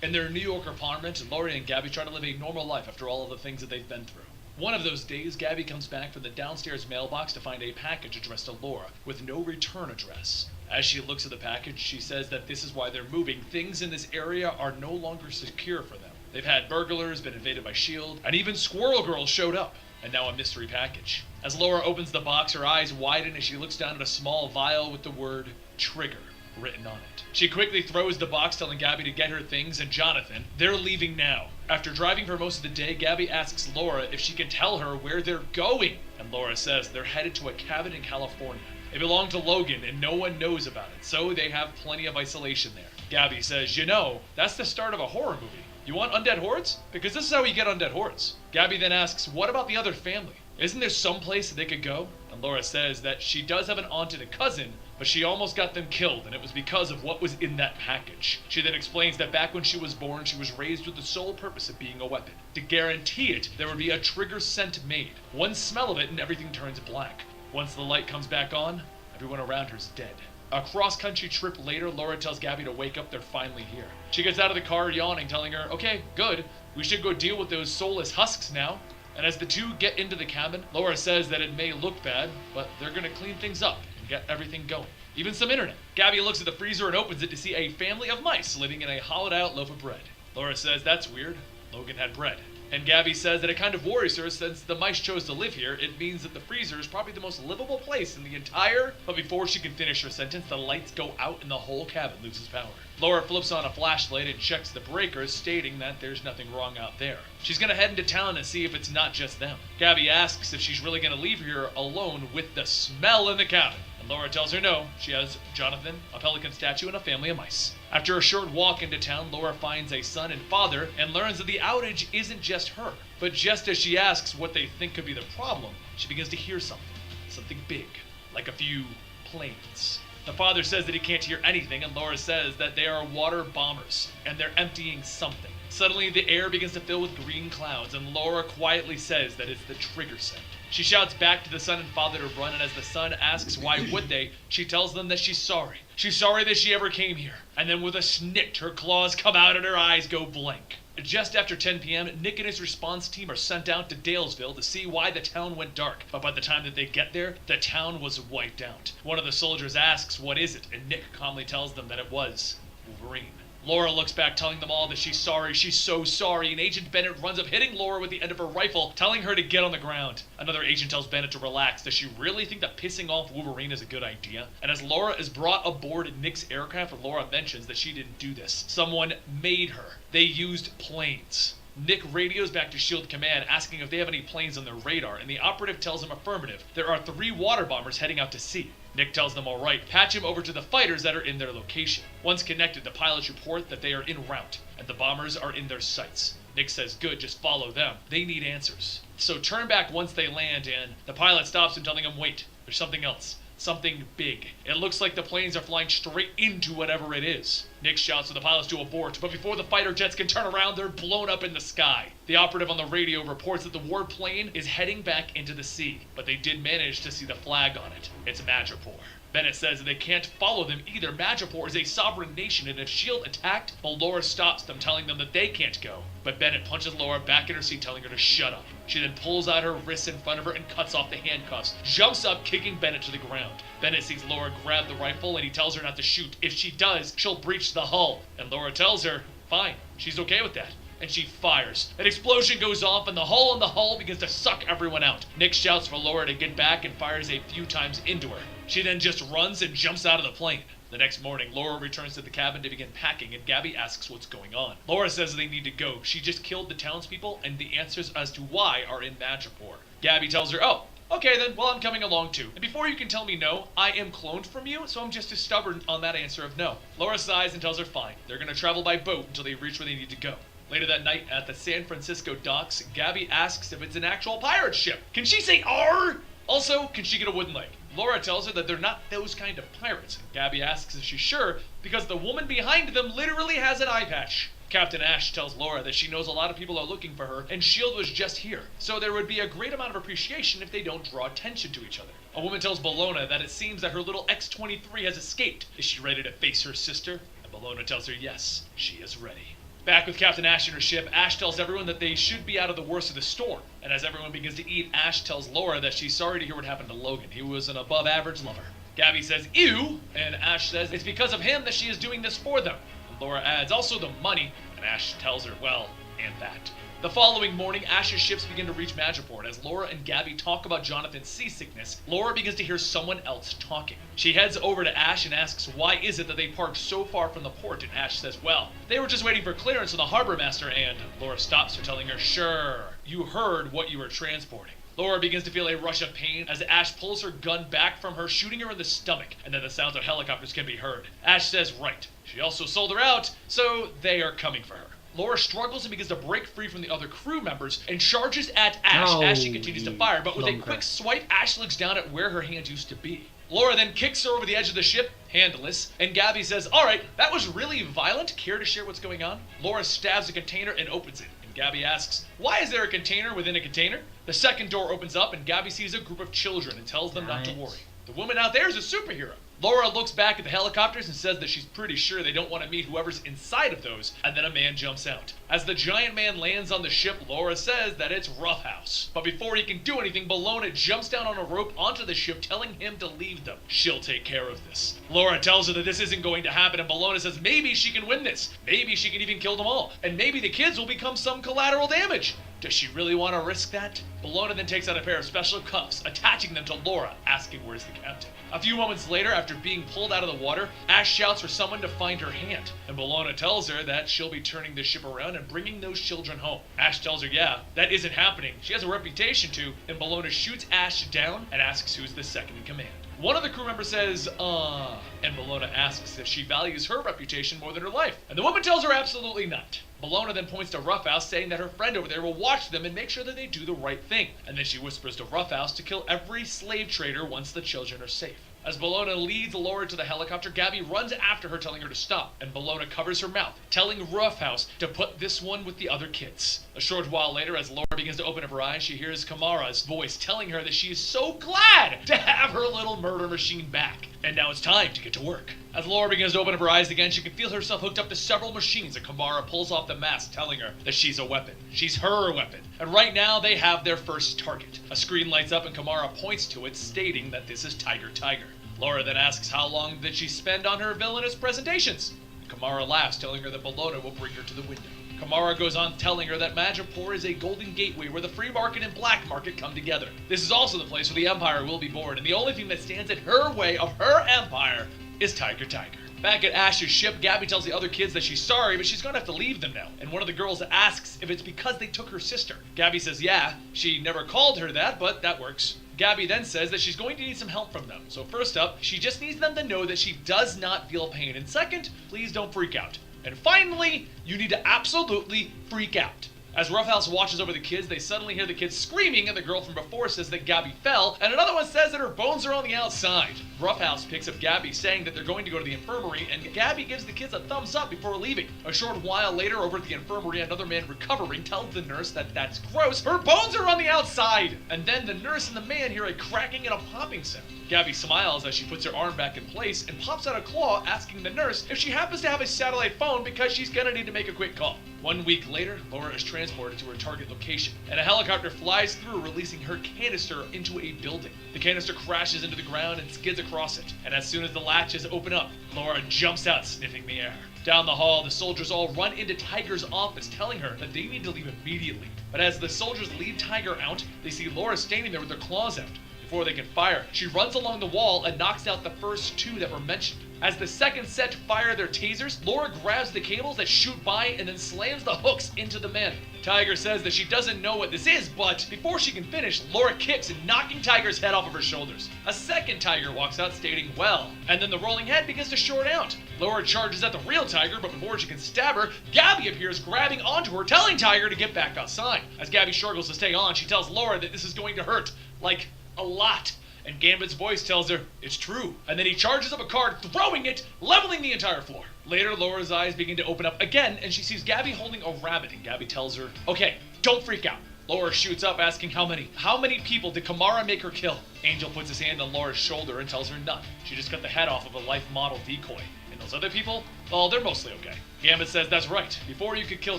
In their New York apartment, Laurie and Gabby try to live a normal life after all of the things that they've been through. One of those days, Gabby comes back from the downstairs mailbox to find a package addressed to Laura, with no return address. As she looks at the package, she says that this is why they're moving. Things in this area are no longer secure for them. They've had burglars, been invaded by S.H.I.E.L.D., and even Squirrel Girl showed up. And now a mystery package. As Laura opens the box, her eyes widen as she looks down at a small vial with the word Trigger written on it. She quickly throws the box, telling Gabby to get her things, and Jonathan, they're leaving now. After driving for most of the day, Gabby asks Laura if she can tell her where they're going. And Laura says they're headed to a cabin in California. It belonged to Logan, and no one knows about it, so they have plenty of isolation there. Gabby says, you know, that's the start of a horror movie. You want undead hordes? Because this is how you get undead hordes. Gabby then asks, what about the other family? Isn't there some place that they could go? And Laura says that she does have an aunt and a cousin, but she almost got them killed, and it was because of what was in that package. She then explains that back when she was born, she was raised with the sole purpose of being a weapon. To guarantee it, there would be a trigger scent made. One smell of it and everything turns black. Once the light comes back on, everyone around her is dead. A cross-country trip later, Laura tells Gabby to wake up, they're finally here. She gets out of the car yawning, telling her, okay, good, we should go deal with those soulless husks now. And as the two get into the cabin, Laura says that it may look bad, but they're gonna clean things up and get everything going. Even some internet. Gabby looks at the freezer and opens it to see a family of mice living in a hollowed out loaf of bread. Laura says that's weird. Logan had bread. And Gabby says that it kind of worries her since the mice chose to live here. It means that the freezer is probably the most livable place in the entire... But before she can finish her sentence, the lights go out and the whole cabin loses power. Laura flips on a flashlight and checks the breakers, stating that there's nothing wrong out there. She's gonna head into town and see if it's not just them. Gabby asks if she's really gonna leave here alone with the smell in the cabin. And Laura tells her no, she has Jonathan, a pelican statue, and a family of mice. After a short walk into town, Laura finds a son and father and learns that the outage isn't just her. But just as she asks what they think could be the problem, she begins to hear something. Something big, like a few planes. The father says that he can't hear anything, and Laura says that they are water bombers, and they're emptying something. Suddenly, the air begins to fill with green clouds, and Laura quietly says that it's the trigger scent. She shouts back to the son and father to run, and as the son asks why would they, she tells them that she's sorry. She's sorry that she ever came here. And then with a snick, her claws come out and her eyes go blank. Just after 10 p.m., Nick and his response team are sent out to Dalesville to see why the town went dark. But by the time that they get there, the town was wiped out. One of the soldiers asks, what is it? And Nick calmly tells them that it was Wolverine. Laura looks back, telling them all that she's sorry, she's so sorry, and Agent Bennett runs up, hitting Laura with the end of her rifle, telling her to get on the ground. Another agent tells Bennett to relax. Does she really think that pissing off Wolverine is a good idea? And as Laura is brought aboard Nick's aircraft, Laura mentions that she didn't do this. Someone made her. They used planes. Nick radios back to S.H.I.E.L.D. Command asking if they have any planes on their radar, and the operative tells him affirmative. There are 3 water bombers heading out to sea. Nick tells them alright, patch him over to the fighters that are in their location. Once connected, the pilots report that they are en route, and the bombers are in their sights. Nick says, good, just follow them. They need answers. So turn back once they land, and the pilot stops him, telling him, wait, there's something else. Something big. It looks like the planes are flying straight into whatever it is. Nick shouts for the pilots to abort, but before the fighter jets can turn around, they're blown up in the sky. The operative on the radio reports that the warplane is heading back into the sea, but they did manage to see the flag on it. It's Madripoor. Bennett says that they can't follow them either. Madripoor is a sovereign nation, and if S.H.I.E.L.D. attacked, well, Laura stops them, telling them that they can't go. But Bennett punches Laura back in her seat, telling her to shut up. She then pulls out her wrists in front of her and cuts off the handcuffs, jumps up, kicking Bennett to the ground. Bennett sees Laura grab the rifle, and he tells her not to shoot. If she does, she'll breach the hull. And Laura tells her, fine, she's okay with that. And she fires. An explosion goes off, and the hole in the hull begins to suck everyone out. Nick shouts for Laura to get back and fires a few times into her. She then just runs and jumps out of the plane. The next morning, Laura returns to the cabin to begin packing, and Gabby asks what's going on. Laura says they need to go. She just killed the townspeople, and the answers as to why are in Madripoor. Gabby tells her, oh, okay then, well I'm coming along too. And before you can tell me no, I am cloned from you, so I'm just as stubborn on that answer of no. Laura sighs and tells her fine. They're gonna travel by boat until they reach where they need to go. Later that night, at the San Francisco docks, Gabby asks if it's an actual pirate ship. Can she say R? Also, can she get a wooden leg? Laura tells her that they're not those kind of pirates. Gabby asks if she's sure, because the woman behind them literally has an eye patch. Captain Ash tells Laura that she knows a lot of people are looking for her, and S.H.I.E.L.D. was just here, so there would be a great amount of appreciation if they don't draw attention to each other. A woman tells Bellona that it seems that her little X-23 has escaped. Is she ready to face her sister? And Bellona tells her yes, she is ready. Back with Captain Ash in her ship, Ash tells everyone that they should be out of the worst of the storm. And as everyone begins to eat, Ash tells Laura that she's sorry to hear what happened to Logan. He was an above-average lover. Gabby says, ew, and Ash says it's because of him that she is doing this for them. And Laura adds, also the money, and Ash tells her, well, and that. The following morning, Ash's ships begin to reach Madripoor, and as Laura and Gabby talk about Jonathan's seasickness, Laura begins to hear someone else talking. She heads over to Ash and asks why is it that they parked so far from the port, and Ash says, well, they were just waiting for clearance from the harbor master, and Laura stops her, telling her, sure, you heard what you were transporting. Laura begins to feel a rush of pain as Ash pulls her gun back from her, shooting her in the stomach, and then the sounds of helicopters can be heard. Ash says, right. She also sold her out, so they are coming for her. Laura struggles and begins to break free from the other crew members and charges at Ash as she continues to fire, but with a quick swipe, Ash looks down at where her hand used to be. Laura then kicks her over the edge of the ship, handless, and Gabby says, alright, that was really violent. Care to share what's going on? Laura stabs a container and opens it, and Gabby asks, why is there a container within a container? The second door opens up, and Gabby sees a group of children and tells them not to worry. The woman out there is a superhero. Laura looks back at the helicopters and says that she's pretty sure they don't want to meet whoever's inside of those, and then a man jumps out. As the giant man lands on the ship, Laura says that it's Roughhouse. But before he can do anything, Bellona jumps down on a rope onto the ship, telling him to leave them. She'll take care of this. Laura tells her that this isn't going to happen, and Bellona says maybe she can win this. Maybe she can even kill them all. And maybe the kids will become some collateral damage. Does she really want to risk that? Bellona then takes out a pair of special cuffs, attaching them to Laura, asking where's the captain. A few moments later, after being pulled out of the water, Ash shouts for someone to find her hand, and Bellona tells her that she'll be turning the ship around and bringing those children home. Ash tells her, yeah, that isn't happening. She has a reputation to, and Bellona shoots Ash down and asks who's the second in command. One of the crew members says, and Bellona asks if she values her reputation more than her life, and the woman tells her absolutely not. Bellona then points to Roughhouse, saying that her friend over there will watch them and make sure that they do the right thing, and then she whispers to Roughhouse to kill every slave trader once the children are safe. As Bellona leads Laura to the helicopter, Gabby runs after her, telling her to stop, and Bellona covers her mouth, telling Roughhouse to put this one with the other kids. A short while later, as Laura begins to open up her eyes, she hears Kamara's voice telling her that she is so glad to have her little murder machine back. And now it's time to get to work. As Laura begins to open up her eyes again, she can feel herself hooked up to several machines, and Kamara pulls off the mask, telling her that she's a weapon. She's her weapon. And right now, they have their first target. A screen lights up, and Kamara points to it, stating that this is Tiger Tiger. Laura then asks how long did she spend on her villainous presentations. Kamara laughs, telling her that Bellona will bring her to the window. Kamara goes on telling her that Madripoor is a golden gateway where the free market and black market come together. This is also the place where the Empire will be born, and the only thing that stands in her way of her empire is Tiger Tiger. Back at Ash's ship, Gabby tells the other kids that she's sorry, but she's gonna have to leave them now. And one of the girls asks if it's because they took her sister. Gabby says yeah, she never called her that, but that works. Gabby then says that she's going to need some help from them. So first up, she just needs them to know that she does not feel pain. And second, please don't freak out. And finally, you need to absolutely freak out. As Roughhouse watches over the kids, they suddenly hear the kids screaming, and the girl from before says that Gabby fell, and another one says that her bones are on the outside. Roughhouse picks up Gabby, saying that they're going to go to the infirmary, and Gabby gives the kids a thumbs up before leaving. A short while later, over at the infirmary, another man recovering tells the nurse that that's gross, her bones are on the outside! And then the nurse and the man hear a cracking and a popping sound. Gabby smiles as she puts her arm back in place and pops out a claw, asking the nurse if she happens to have a satellite phone because she's gonna need to make a quick call. 1 week later, Laura is transported to her target location, and a helicopter flies through, releasing her canister into a building. The canister crashes into the ground and skids across it, and as soon as the latches open up, Laura jumps out, sniffing the air. Down the hall, the soldiers all run into Tiger's office, telling her that they need to leave immediately. But as the soldiers lead Tiger out, they see Laura standing there with her claws out. Before they can fire, she runs along the wall and knocks out the first two that were mentioned. As the second set fire their tasers, Laura grabs the cables that shoot by and then slams the hooks into the men. Tiger says that she doesn't know what this is, but before she can finish, Laura kicks and knocking Tiger's head off of her shoulders. A second Tiger walks out stating, well, and then the rolling head begins to short out. Laura charges at the real Tiger, but before she can stab her, Gabby appears grabbing onto her, telling Tiger to get back outside. As Gabby struggles to stay on, she tells Laura that this is going to hurt, like, a lot. And Gambit's voice tells her, it's true. And then he charges up a card, throwing it, leveling the entire floor. Later, Laura's eyes begin to open up again, and she sees Gabby holding a rabbit, and Gabby tells her, okay, don't freak out. Laura shoots up, asking how many. How many people did Kamara make her kill? Angel puts his hand on Laura's shoulder and tells her none. She just cut the head off of a life model decoy. And those other people? Well, they're mostly okay. Gambit says that's right. Before you could kill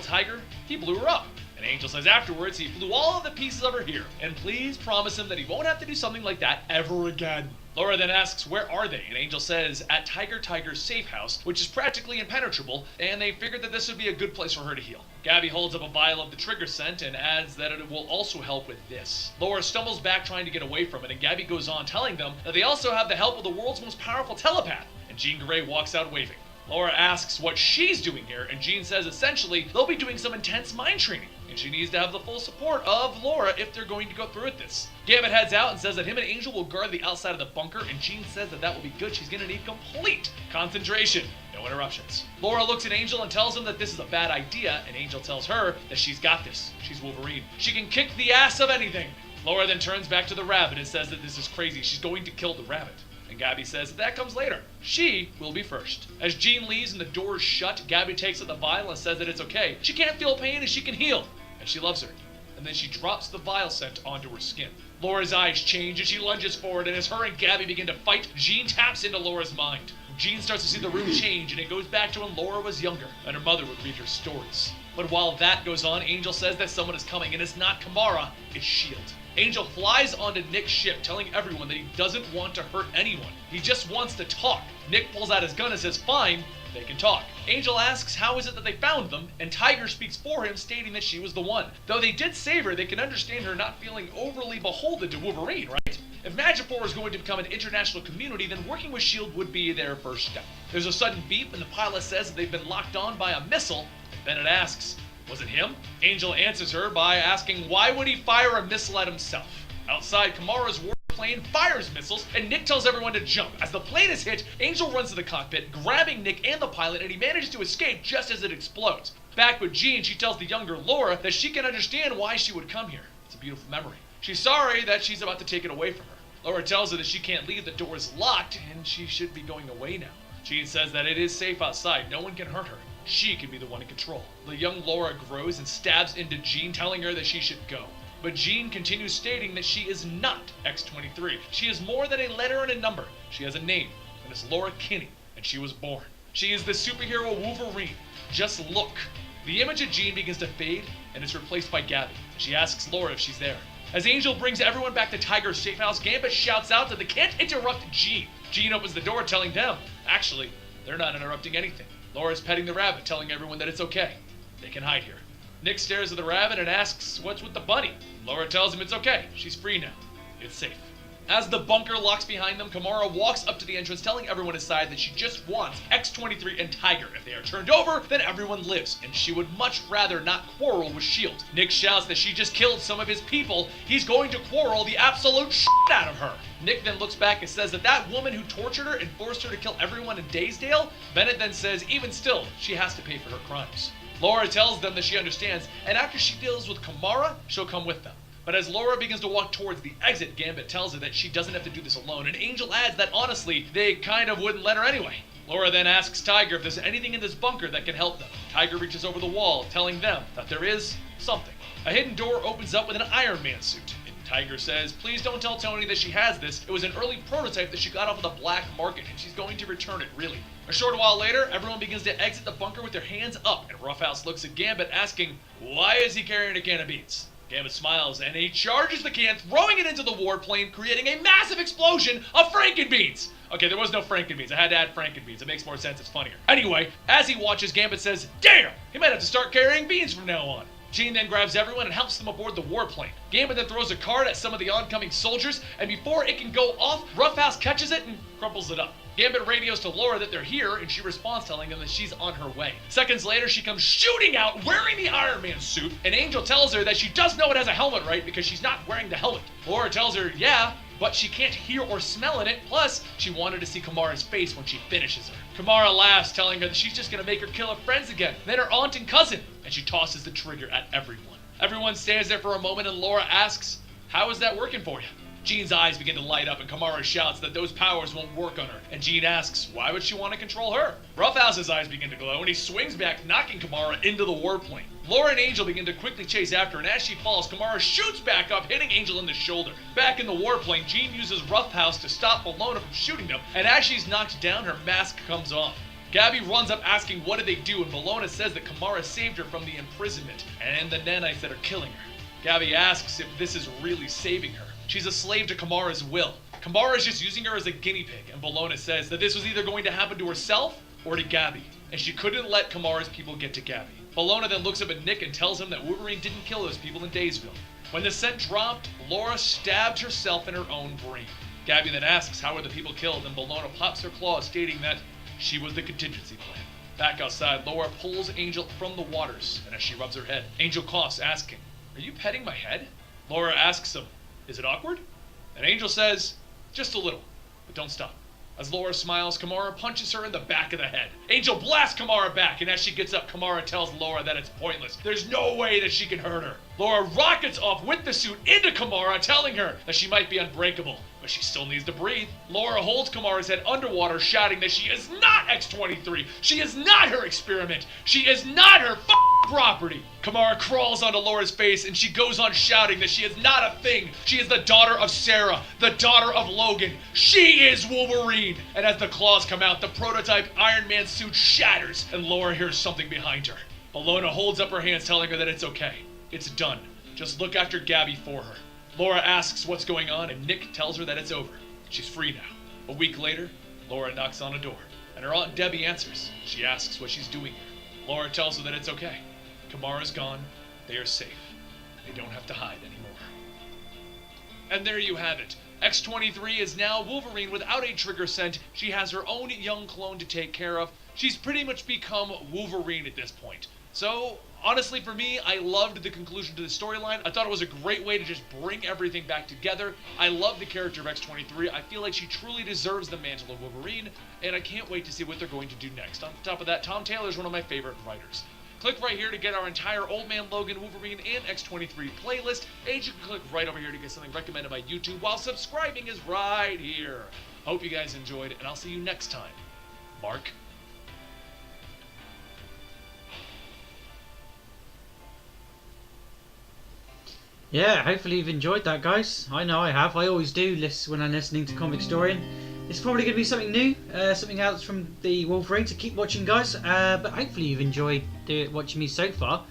Tiger, he blew her up. And Angel says afterwards he blew all of the pieces of her here. And please promise him that he won't have to do something like that ever again. Laura then asks, where are they? And Angel says, at Tiger's safe house, which is practically impenetrable, and they figured that this would be a good place for her to heal. Gabby holds up a vial of the trigger scent and adds that it will also help with this. Laura stumbles back trying to get away from it, and Gabby goes on telling them that they also have the help of the world's most powerful telepath. And Jean Grey walks out waving. Laura asks what she's doing here, and Jean says essentially they'll be doing some intense mind training, and she needs to have the full support of Laura if they're going to go through with this. Gambit heads out and says that him and Angel will guard the outside of the bunker, and Jean says that will be good. She's going to need complete concentration. No interruptions. Laura looks at Angel and tells him that this is a bad idea, and Angel tells her that she's got this. She's Wolverine. She can kick the ass of anything. Laura then turns back to the rabbit and says that this is crazy. She's going to kill the rabbit. And Gabby says that comes later. She will be first. As Jean leaves and the doors shut, Gabby takes out the vial and says that it's okay. She can't feel pain and she can heal. And she loves her. And then she drops the vial scent onto her skin. Laura's eyes change and she lunges forward, and as her and Gabby begin to fight, Jean taps into Laura's mind. Jean starts to see the room change, and it goes back to when Laura was younger and her mother would read her stories. But while that goes on, Angel says that someone is coming, and it's not Kamara, it's S.H.I.E.L.D. Angel flies onto Nick's ship, telling everyone that he doesn't want to hurt anyone. He just wants to talk. Nick pulls out his gun and says, fine, they can talk. Angel asks how is it that they found them, and Tiger speaks for him, stating that she was the one. Though they did save her, they can understand her not feeling overly beholden to Wolverine, right? If Madripoor is going to become an international community, then working with S.H.I.E.L.D. would be their first step. There's a sudden beep, and the pilot says that they've been locked on by a missile. Bennett asks, was it him? Angel answers her by asking why would he fire a missile at himself? Outside, Kamara's warplane fires missiles, and Nick tells everyone to jump. As the plane is hit, Angel runs to the cockpit, grabbing Nick and the pilot, and he manages to escape just as it explodes. Back with Jean, she tells the younger Laura that she can understand why she would come here. It's a beautiful memory. She's sorry that she's about to take it away from her. Laura tells her that she can't leave, the door is locked, and she should be going away now. Jean says that it is safe outside, no one can hurt her. She can be the one in control. The young Laura grows and stabs into Jean, telling her that she should go. But Jean continues stating that she is not X-23. She is more than a letter and a number. She has a name, and it's Laura Kinney, and she was born. She is the superhero Wolverine. Just look. The image of Jean begins to fade, and is replaced by Gabby. She asks Laura if she's there. As Angel brings everyone back to Tiger's safe house, Gambit shouts out that they can't interrupt Jean. Jean opens the door, telling them, actually, they're not interrupting anything. Laura's petting the rabbit, telling everyone that it's okay. They can hide here. Nick stares at the rabbit and asks what's with the bunny. Laura tells him it's okay. She's free now. It's safe. As the bunker locks behind them, Kamara walks up to the entrance telling everyone inside that she just wants X-23 and Tiger. If they are turned over, then everyone lives, and she would much rather not quarrel with S.H.I.E.L.D. Nick shouts that she just killed some of his people. He's going to quarrel the absolute shit out of her. Nick then looks back and says that that woman who tortured her and forced her to kill everyone in Daysdale. Bennett then says even still, she has to pay for her crimes. Laura tells them that she understands, and after she deals with Kamara, she'll come with them. But as Laura begins to walk towards the exit, Gambit tells her that she doesn't have to do this alone, and Angel adds that honestly, they kind of wouldn't let her anyway. Laura then asks Tiger if there's anything in this bunker that can help them. Tiger reaches over the wall, telling them that there is something. A hidden door opens up with an Iron Man suit. Tiger says, please don't tell Tony that she has this. It was an early prototype that she got off of the black market, and she's going to return it, really. A short while later, everyone begins to exit the bunker with their hands up, and Roughhouse looks at Gambit asking, why is he carrying a can of beans? Gambit smiles, and he charges the can, throwing it into the warplane, creating a massive explosion of Frankenbeans! Okay, there was no Frankenbeans. I had to add Frankenbeans. It makes more sense. It's funnier. Anyway, as he watches, Gambit says, damn! He might have to start carrying beans from now on. Jean then grabs everyone and helps them aboard the warplane. Gambit then throws a card at some of the oncoming soldiers, and before it can go off, Roughhouse catches it and crumples it up. Gambit radios to Laura that they're here, and she responds telling them that she's on her way. Seconds later, she comes shooting out wearing the Iron Man suit, and Angel tells her that she does know it has a helmet, right, because she's not wearing the helmet. Laura tells her, yeah, but she can't hear or smell in it, plus she wanted to see Kamara's face when she finishes her. Kamara laughs, telling her that she's just gonna make her kill her friends again, then her aunt and cousin, and she tosses the trigger at everyone. Everyone stands there for a moment, and Laura asks, how is that working for you? Jean's eyes begin to light up, and Kamara shouts that those powers won't work on her, and Jean asks, why would she want to control her? Roughhouse's eyes begin to glow, and he swings back, knocking Kamara into the warplane. Laura and Angel begin to quickly chase after, and as she falls, Kamara shoots back up, hitting Angel in the shoulder. Back in the warplane, Jean uses Roughhouse to stop Bologna from shooting them, and as she's knocked down, her mask comes off. Gabby runs up asking what did they do, and Bologna says that Kamara saved her from the imprisonment, and the nanites that are killing her. Gabby asks if this is really saving her. She's a slave to Kamara's will. Kamara is just using her as a guinea pig, and Bologna says that this was either going to happen to herself or to Gabby, and she couldn't let Kamara's people get to Gabby. Bologna then looks up at Nick and tells him that Wolverine didn't kill those people in Daysville. When the scent dropped, Laura stabbed herself in her own brain. Gabby then asks how were the people killed, and Bologna pops her claws, stating that she was the contingency plan. Back outside, Laura pulls Angel from the waters, and as she rubs her head, Angel coughs, asking, are you petting my head? Laura asks him, is it awkward? And Angel says, just a little, but don't stop. As Laura smiles, Kamara punches her in the back of the head. Angel blasts Kamara back, and as she gets up, Kamara tells Laura that it's pointless. There's no way that she can hurt her. Laura rockets off with the suit into Kamara, telling her that she might be unbreakable, but she still needs to breathe. Laura holds Kamara's head underwater, shouting that she is not X-23. She is not her experiment. She is not her property. Kamara crawls onto Laura's face, and she goes on shouting that she is not a thing. She is the daughter of Sarah, the daughter of Logan. She is Wolverine. And as the claws come out, the prototype Iron Man suit shatters, and Laura hears something behind her. Bologna holds up her hands, telling her that it's okay. It's done. Just look after Gabby for her. Laura asks what's going on, and Nick tells her that it's over. She's free now. A week later, Laura knocks on a door, and her Aunt Debbie answers. She asks what she's doing here. Laura tells her that it's okay. Kamara's gone. They are safe. They don't have to hide anymore. And there you have it. X-23 is now Wolverine without a trigger scent. She has her own young clone to take care of. She's pretty much become Wolverine at this point. So, honestly for me, I loved the conclusion to the storyline. I thought it was a great way to just bring everything back together. I love the character of X-23. I feel like she truly deserves the mantle of Wolverine, and I can't wait to see what they're going to do next. On top of that, Tom Taylor is one of my favorite writers. Click right here to get our entire Old Man Logan, Wolverine, and X-23 playlist, and you can click right over here to get something recommended by YouTube, while subscribing is right here. Hope you guys enjoyed, and I'll see you next time. Mark. Yeah, hopefully you've enjoyed that, guys. I know I have. I always do when I'm listening to Comic Historian. It's probably going to be something new, something else from the Wolverine to keep watching, guys. But hopefully you've enjoyed watching me so far.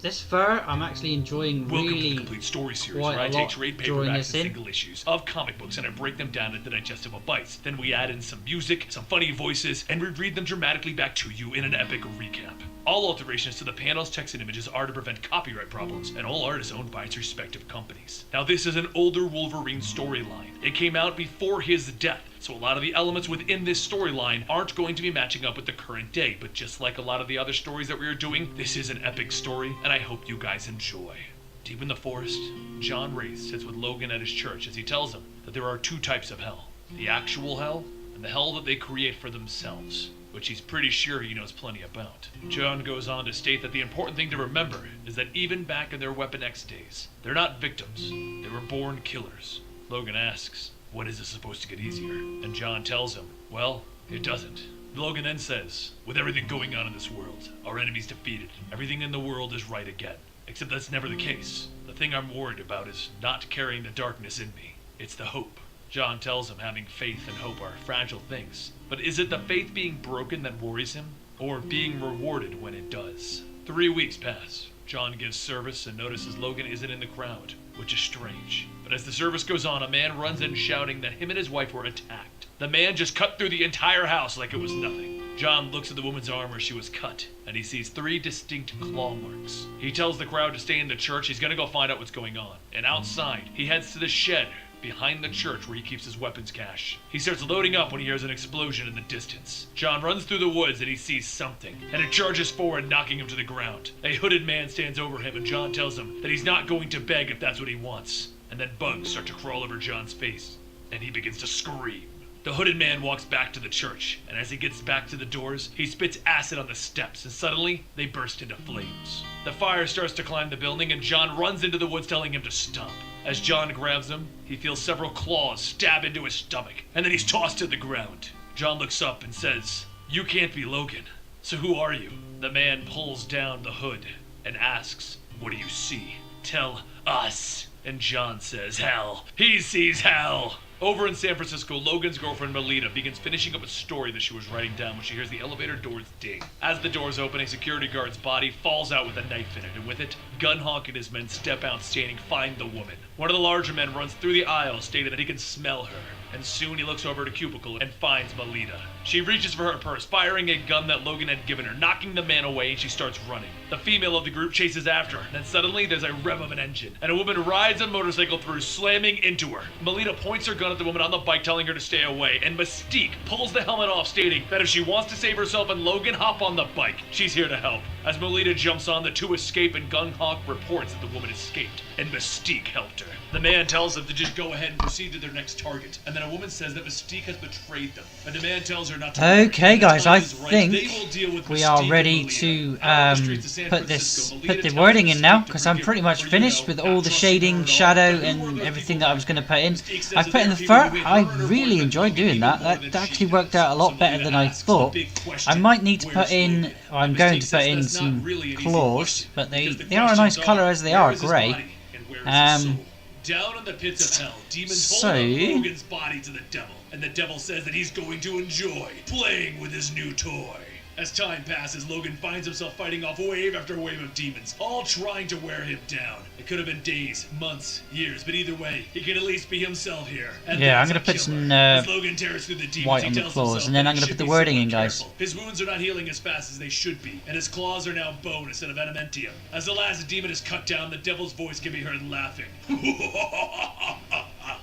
this fur, I'm actually enjoying Welcome to the really complete story series, quite where I a take lot trade drawing paperbacks this and in. single issues of comic books and I break them down into digestible bites. Then we add in some music, some funny voices, and we read them dramatically back to you in an epic recap. All alterations to the panels, text, and images are to prevent copyright problems, and all art is owned by its respective companies. Now, this is an older Wolverine storyline. It came out before his death, so a lot of the elements within this storyline aren't going to be matching up with the current day, but just like a lot of the other stories that we are doing, this is an epic story, and I hope you guys enjoy. Deep in the forest, John Wraith sits with Logan at his church as he tells him that there are two types of hell. The actual hell, and the hell that they create for themselves, which he's pretty sure he knows plenty about. John goes on to state that the important thing to remember is that even back in their Weapon X days, they're not victims, they were born killers. Logan asks, when is this supposed to get easier? And John tells him, well, it doesn't. Logan then says, with everything going on in this world, our enemy's defeated. Everything in the world is right again. Except that's never the case. The thing I'm worried about is not carrying the darkness in me. It's the hope. John tells him having faith and hope are fragile things. But is it the faith being broken that worries him? Or being rewarded when it does? 3 weeks pass. John gives service and notices Logan isn't in the crowd, which is strange. But as the service goes on, a man runs in shouting that him and his wife were attacked. The man just cut through the entire house like it was nothing. John looks at the woman's arm where she was cut, and he sees 3 distinct claw marks. He tells the crowd to stay in the church. He's gonna go find out what's going on. And outside, he heads to the shed behind the church where he keeps his weapons cache. He starts loading up when he hears an explosion in the distance. John runs through the woods and he sees something, and it charges forward, knocking him to the ground. A hooded man stands over him, and John tells him that he's not going to beg if that's what he wants. And then bugs start to crawl over John's face, and he begins to scream. The hooded man walks back to the church, and as he gets back to the doors, he spits acid on the steps, and suddenly, they burst into flames. The fire starts to climb the building, and John runs into the woods telling him to stop. As John grabs him, he feels several claws stab into his stomach, and then he's tossed to the ground. John looks up and says, "You can't be Logan. So who are you?" The man pulls down the hood and asks, "What do you see?" "Tell us." And John says, "Hell. He sees hell." Over in San Francisco, Logan's girlfriend Melita begins finishing up a story that she was writing down when she hears the elevator doors ding. As the doors open, a security guard's body falls out with a knife in it, and with it, Gunhawk and his men step out stating, "Find the woman." One of the larger men runs through the aisle stating that he can smell her, and soon he looks over at a cubicle and finds Melita. She reaches for her purse, firing a gun that Logan had given her, knocking the man away, and she starts running. The female of the group chases after her, and then suddenly there's a rev of an engine, and a woman rides a motorcycle through, slamming into her. Melita points her gun at the woman on the bike, telling her to stay away, and Mystique pulls the helmet off, stating that if she wants to save herself and Logan, hop on the bike. She's here to help. As Melita jumps on, the two escape, and Gunhawk reports that the woman escaped, and Mystique helped her. The man tells them to just go ahead and proceed to their next target, and then a woman says that Mystique has betrayed them, and the man tells her not to worry. Okay, guys, I Right. think They will deal with we Mystique are and ready Melita. to Out on the streets of San put Francisco, the Melita tells wording in now, Mystique to because I'm forgive pretty her, much for, finished with all the shading, shadow, and everything that I was going to put in. Mystique says I that put in there the are people fur. who hate I her and her really boyfriend, enjoyed doing people that. more That than actually she worked does. out a lot So better than I asks the thought. big question, I might need to where's put in, Logan? or I'm And going Mystique to says put in that's not some really an easy claws, question, but because the they are a nice questions colour as they where are, is his grey. body and where is his soul? Down in the pits of hell, demons So- hold up Logan's body to the devil, and the devil says that he's going to enjoy playing with his new toy. As time passes, Logan finds himself fighting off wave after wave of demons, all trying to wear him down. It could have been days, months, years, but either way, he can at least be himself here. And Yeah, I'm that's gonna a put killer. some, As Logan tears through the demons, white he on the tells claws, himself and then that I'm he gonna should put the be wording somewhat in, guys. careful. His wounds are not healing as fast as they should be, and his claws are now bone instead of adamantium. As the last demon is cut down, the devil's voice can be heard laughing.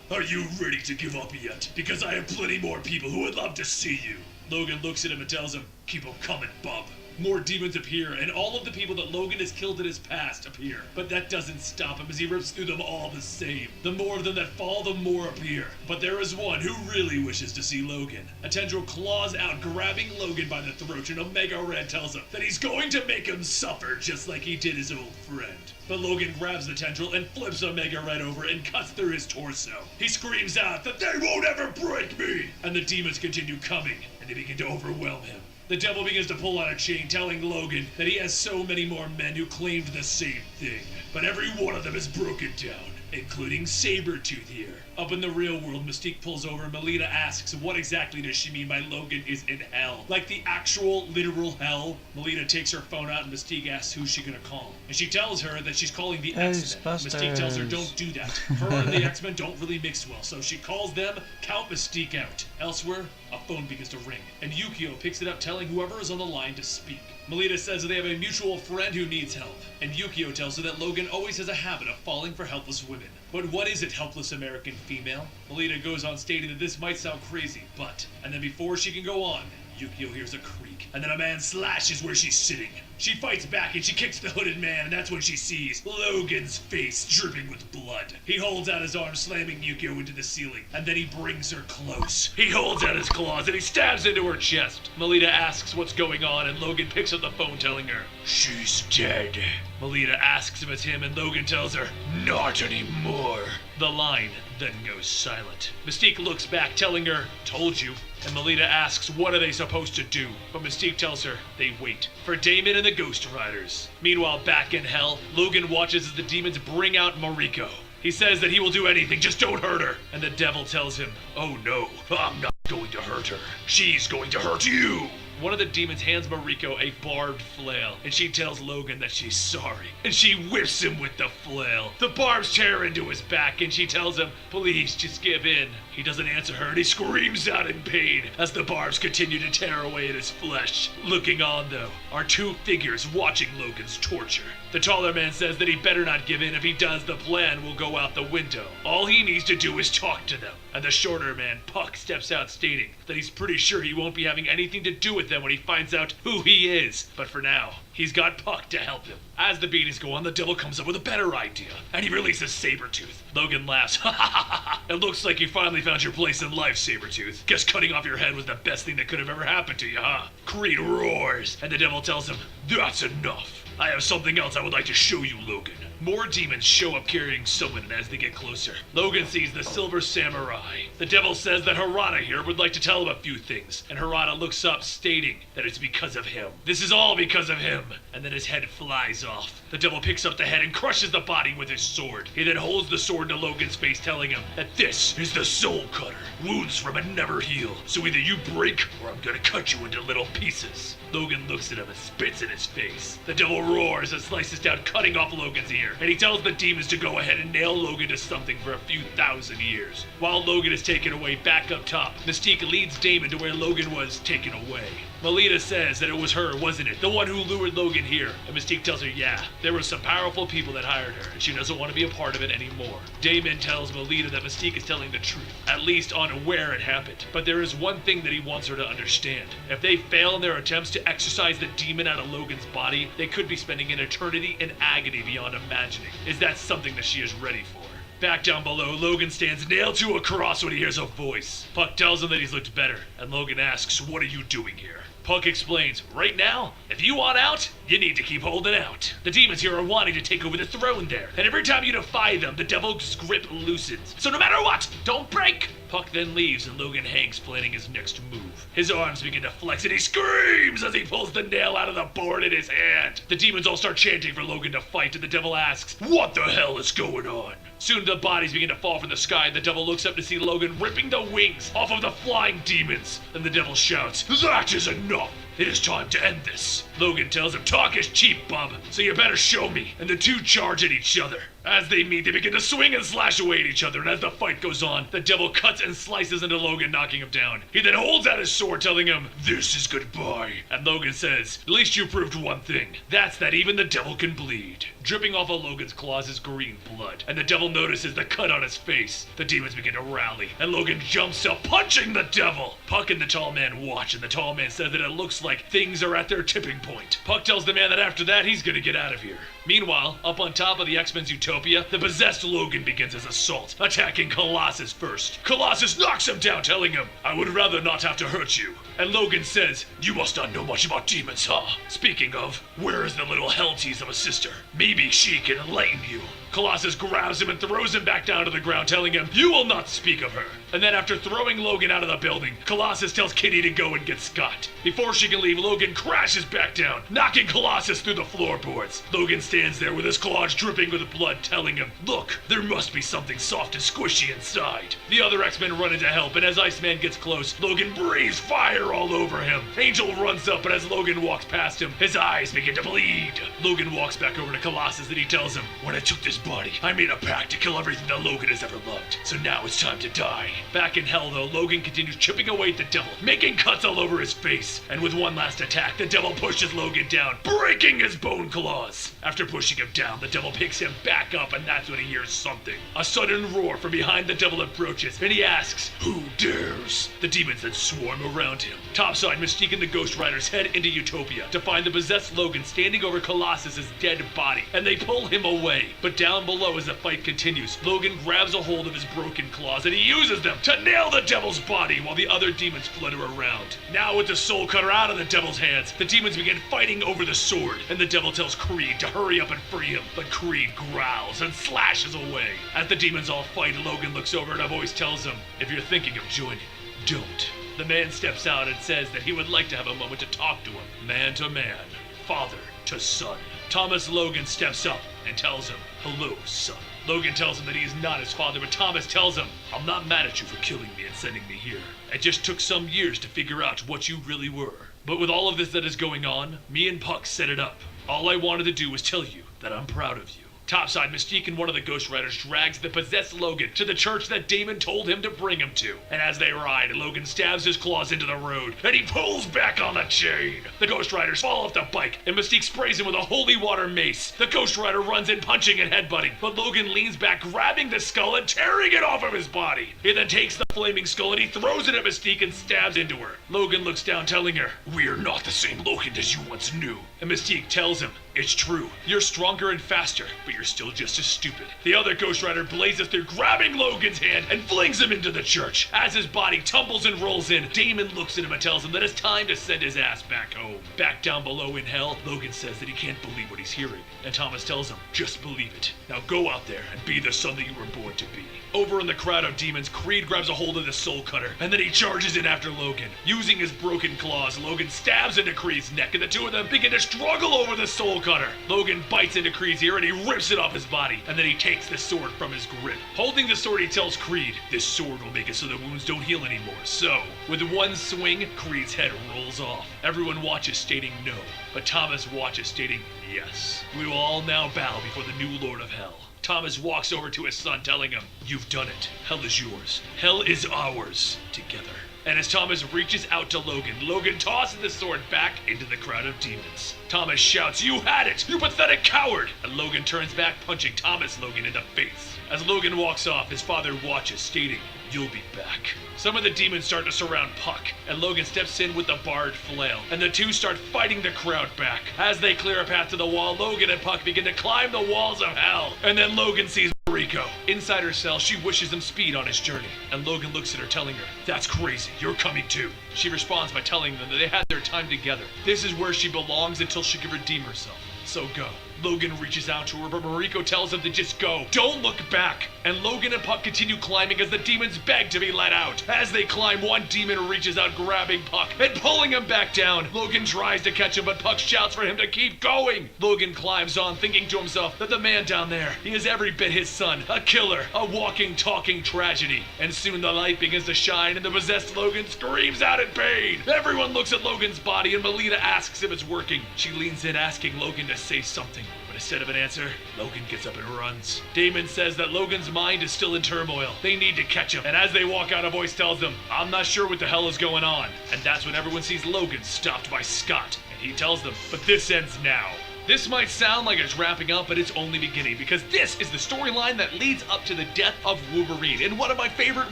Are you ready to give up yet? Because I have plenty more people who would love to see you. Logan looks at him and tells him, "Keep 'em coming, bub." More demons appear, and all of the people that Logan has killed in his past appear. But that doesn't stop him as he rips through them all the same. The more of them that fall, the more appear. But there is one who really wishes to see Logan. A tendril claws out, grabbing Logan by the throat, and Omega Red tells him that he's going to make him suffer just like he did his old friend. But Logan grabs the tendril and flips Omega Red over and cuts through his torso. He screams out that they won't ever break me! And the demons continue coming, and they begin to overwhelm him. The devil begins to pull out a chain, telling Logan that he has so many more men who claimed the same thing. But every one of them is broken down. including Sabretooth here. Up in the real world, Mystique pulls over and Melina asks what exactly does she mean by Logan is in hell? Like the actual, literal hell? Melina takes her phone out and Mystique asks who's she gonna call. And she tells her that she's calling the X-Men. Mystique tells her don't do that. Her and the X-Men don't really mix well, so she calls them, count Mystique out. Elsewhere, a phone begins to ring, and Yukio picks it up telling whoever is on the line to speak. Melina says that they have a mutual friend who needs help, and Yukio tells her that Logan always has a habit of falling for helpless women. But what is it, helpless American female? Melina goes on stating that this might sound crazy, but... And then before she can go on, Yukio hears a creak, and then a man slashes where she's sitting. She fights back and she kicks the hooded man, and that's when she sees Logan's face dripping with blood. He holds out his arm, slamming Yukio into the ceiling, and then he brings her close. He holds out his claws and he stabs into her chest. Melina asks what's going on, and Logan picks up the phone telling her, she's dead. Melina asks if it's him, and Logan tells her, not anymore. The line then goes silent. Mystique looks back, telling her, told you. And Melina asks what are they supposed to do, but Mystique tells her they wait for Damon and the Ghost Riders. Meanwhile, back in hell, Logan watches as the demons bring out Mariko. He says that he will do anything, just don't hurt her. And the devil tells him, oh no, I'm not going to hurt her. She's going to hurt you. One of the demons hands Mariko a barbed flail, and she tells Logan that she's sorry, and she whips him with the flail. The barbs tear into his back, and she tells him, please, just give in. He doesn't answer her, and he screams out in pain as the barbs continue to tear away at his flesh. Looking on, though, are two figures watching Logan's torture. The taller man says that he better not give in. If he does, the plan will go out the window. All he needs to do is talk to them. And the shorter man, Puck, steps out stating that he's pretty sure he won't be having anything to do with them when he finds out who he is. But for now, he's got Puck to help him. As the beatings go on, the devil comes up with a better idea, and he releases Sabretooth. Logan laughs, ha ha ha ha. It looks like you finally found your place in life, Sabretooth. Guess cutting off your head was the best thing that could have ever happened to you, huh? Creed roars, and the devil tells him, that's enough. I have something else I would like to show you, Logan. More demons show up carrying someone, and as they get closer, Logan sees the Silver Samurai. The devil says that Harada here would like to tell him a few things, and Harada looks up, stating that it's because of him. This is all because of him. And then his head flies off. The devil picks up the head and crushes the body with his sword. He then holds the sword to Logan's face, telling him that this is the Soul Cutter. Wounds from it never heal, so either you break, or I'm gonna cut you into little pieces. Logan looks at him and spits in his face. The devil roars and slices down, cutting off Logan's ear, and he tells the demons to go ahead and nail Logan to something for a few thousand years. While Logan is taken away back up top, Mystique leads Damon to where Logan was taken away. Melina says that it was her, wasn't it? The one who lured Logan here. And Mystique tells her, yeah, there were some powerful people that hired her, and she doesn't want to be a part of it anymore. Damon tells Melina that Mystique is telling the truth, at least on where it happened. But there is one thing that he wants her to understand. If they fail in their attempts to exorcise the demon out of Logan's body, they could be spending an eternity in agony beyond imagining. Is that something that she is ready for? Back down below, Logan stands nailed to a cross when he hears a voice. Puck tells him that he's looked better, and Logan asks, what are you doing here? Puck explains, right now, if you want out, you need to keep holding out. The demons here are wanting to take over the throne there, and every time you defy them, the devil's grip loosens. So no matter what, don't break! Puck then leaves and Logan hangs, planning his next move. His arms begin to flex and he screams as he pulls the nail out of the board in his hand. The demons all start chanting for Logan to fight, and the devil asks, what the hell is going on? Soon the bodies begin to fall from the sky, and the devil looks up to see Logan ripping the wings off of the flying demons. Then the devil shouts, that is enough! It is time to end this. Logan tells him, talk is cheap, bub, so you better show me. And the two charge at each other. As they meet, they begin to swing and slash away at each other, and as the fight goes on, the devil cuts and slices into Logan, knocking him down. He then holds out his sword, telling him, this is goodbye. And Logan says, at least you proved one thing. That's that even the devil can bleed. Dripping off of Logan's claws is green blood, and the devil notices the cut on his face. The demons begin to rally, and Logan jumps up, punching the devil. Puck and the tall man watch, and the tall man says that it looks like things are at their tipping point. Puck tells the man that after that, he's gonna get out of here. Meanwhile, up on top of the X-Men's Utopia, the possessed Logan begins his assault, attacking Colossus first. Colossus knocks him down, telling him, I would rather not have to hurt you. And Logan says, you must not know much about demons, huh? Speaking of, where is the little hell tease of a sister? Maybe she can enlighten you. Colossus grabs him and throws him back down to the ground, telling him, "You will not speak of her." And then after throwing Logan out of the building, Colossus tells Kitty to go and get Scott. Before she can leave, Logan crashes back down, knocking Colossus through the floorboards. Logan stands there with his claws dripping with blood, telling him, "Look, there must be something soft and squishy inside." The other X-Men run in to help, and as Iceman gets close, Logan breathes fire all over him. Angel runs up, but as Logan walks past him, his eyes begin to bleed. Logan walks back over to Colossus and he tells him, "When I took this body, I made a pact to kill everything that Logan has ever loved. So now it's time to die." Back in hell though, Logan continues chipping away at the devil, making cuts all over his face. And with one last attack, the devil pushes Logan down, breaking his bone claws. After pushing him down, the devil picks him back up, and that's when he hears something. A sudden roar from behind the devil approaches, and he asks, "Who dares?" The demons then swarm around him. Topside, Mystique and the Ghost Riders head into Utopia to find the possessed Logan standing over Colossus's dead body, and they pull him away. But down below as the fight continues, Logan grabs a hold of his broken claws and he uses them to nail the devil's body while the other demons flutter around. Now with the soul cutter out of the devil's hands, the demons begin fighting over the sword, and the devil tells Creed to hurry up and free him, but Creed growls and slashes away. As the demons all fight, Logan looks over and a voice tells him, "If you're thinking of joining, don't." The man steps out and says that he would like to have a moment to talk to him, man to man, father to son. Thomas Logan steps up and tells him, "Hello, son." Logan tells him that he is not his father, but Thomas tells him, "I'm not mad at you for killing me and sending me here. It just took some years to figure out what you really were. But with all of this that is going on, me and Puck set it up. All I wanted to do was tell you that I'm proud of you." Topside, Mystique and one of the Ghost Riders drags the possessed Logan to the church that Damon told him to bring him to. And as they ride, Logan stabs his claws into the road, and he pulls back on the chain. The Ghost Riders fall off the bike, and Mystique sprays him with a holy water mace. The Ghost Rider runs in, punching and headbutting, but Logan leans back, grabbing the skull and tearing it off of his body. He then takes the flaming skull and he throws it at Mystique and stabs into her. Logan looks down, telling her, "We're not the same Logan as you once knew." And Mystique tells him, "It's true. You're stronger and faster, but you're still just as stupid." The other Ghost Rider blazes through, grabbing Logan's hand and flings him into the church. As his body tumbles and rolls in, Damon looks at him and tells him that it's time to send his ass back home. Back down below in hell, Logan says that he can't believe what he's hearing, and Thomas tells him, "Just believe it. Now go out there and be the son that you were born to be." Over in the crowd of demons, Creed grabs a hold of the soul cutter, and then he charges in after Logan. Using his broken claws, Logan stabs into Creed's neck, and the two of them begin to struggle over the soul cutter. Logan bites into Creed's ear and he rips it off his body, and then he takes the sword from his grip. Holding the sword, he tells Creed, "This sword will make it so the wounds don't heal anymore." So, with one swing, Creed's head rolls off. Everyone watches, stating no, but Thomas watches, stating yes. We will all now bow before the new Lord of Hell. Thomas walks over to his son, telling him, "You've done it. Hell is yours. Hell is ours. Together." And as Thomas reaches out to Logan, Logan tosses the sword back into the crowd of demons. Thomas shouts, "You had it! You pathetic coward!" And Logan turns back, punching Thomas Logan in the face. As Logan walks off, his father watches, stating, "You'll be back." Some of the demons start to surround Puck, and Logan steps in with the barred flail, and the two start fighting the crowd back. As they clear a path to the wall, Logan and Puck begin to climb the walls of hell, and then Logan sees Rico. Inside her cell, she wishes him speed on his journey, and Logan looks at her, telling her, "That's crazy, you're coming too." She responds by telling them that they had their time together. This is where she belongs until she can redeem herself. So go. Logan reaches out to her, but Mariko tells him to just go. Don't look back. And Logan and Puck continue climbing as the demons beg to be let out. As they climb, one demon reaches out, grabbing Puck and pulling him back down. Logan tries to catch him, but Puck shouts for him to keep going. Logan climbs on, thinking to himself that the man down there, he is every bit his son, a killer, a walking, talking tragedy. And soon the light begins to shine, and the possessed Logan screams out in pain. Everyone looks at Logan's body, and Melina asks if it's working. She leans in, asking Logan to say something. But instead of an answer, Logan gets up and runs. Damon says that Logan's mind is still in turmoil. They need to catch him. And as they walk out, a voice tells them, "I'm not sure what the hell is going on." And that's when everyone sees Logan stopped by Scott. And he tells them, "But this ends now." This might sound like it's wrapping up, but it's only beginning, because this is the storyline that leads up to the death of Wolverine, and one of my favorite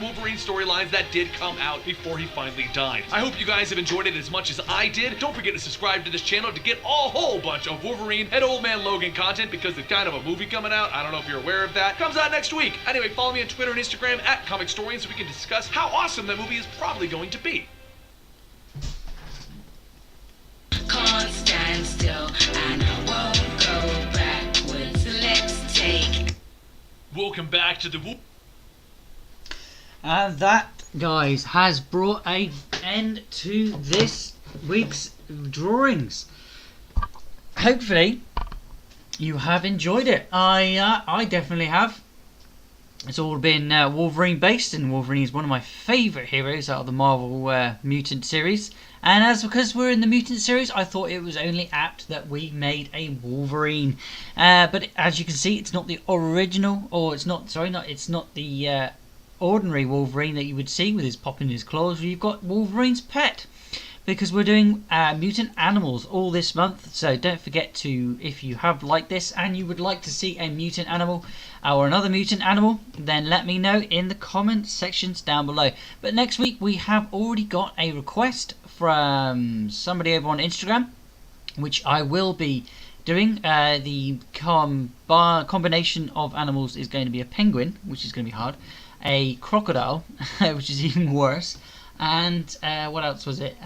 Wolverine storylines that did come out before he finally died. I hope you guys have enjoyed it as much as I did. Don't forget to subscribe to this channel to get a whole bunch of Wolverine and Old Man Logan content, because there's kind of a movie coming out. I don't know if you're aware of that. Comes out next week. Anyway, follow me on Twitter and Instagram at ComicStorian so we can discuss how awesome that movie is probably going to be. Can't stand still and I won't go backwards. Let's take Welcome back to the And that, guys, has brought an end to this week's drawings. Hopefully, you have enjoyed it. I definitely have. It's all been Wolverine based, and Wolverine is one of my favourite heroes out of the Marvel Mutant series. And because we're in the Mutant series, I thought it was only apt that we made a Wolverine. But as you can see, it's not the original, or it's not the ordinary Wolverine that you would see with his popping his claws. You've got Wolverine's pet, because we're doing mutant animals all this month. So don't forget to, if you have liked this and you would like to see a mutant animal or another mutant animal, then let me know in the comment sections down below. But next week we have already got a request from somebody over on Instagram, which I will be doing. The combination of animals is going to be a penguin, which is going to be hard, a crocodile, which is even worse, and what else was it?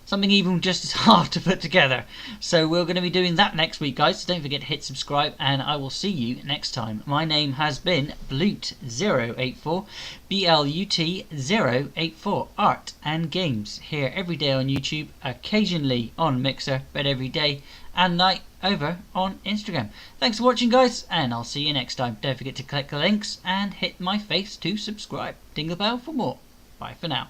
Something even just as hard to put together. So we're going to be doing that next week, guys. So don't forget to hit subscribe, and I will see you next time. My name has been Blut084, BLUT084, Art and Games, here every day on YouTube, occasionally on Mixer, but every day and night over on Instagram. Thanks for watching, guys, and I'll see you next time. Don't forget to click the links and hit my face to subscribe. Ding the bell for more. Bye for now.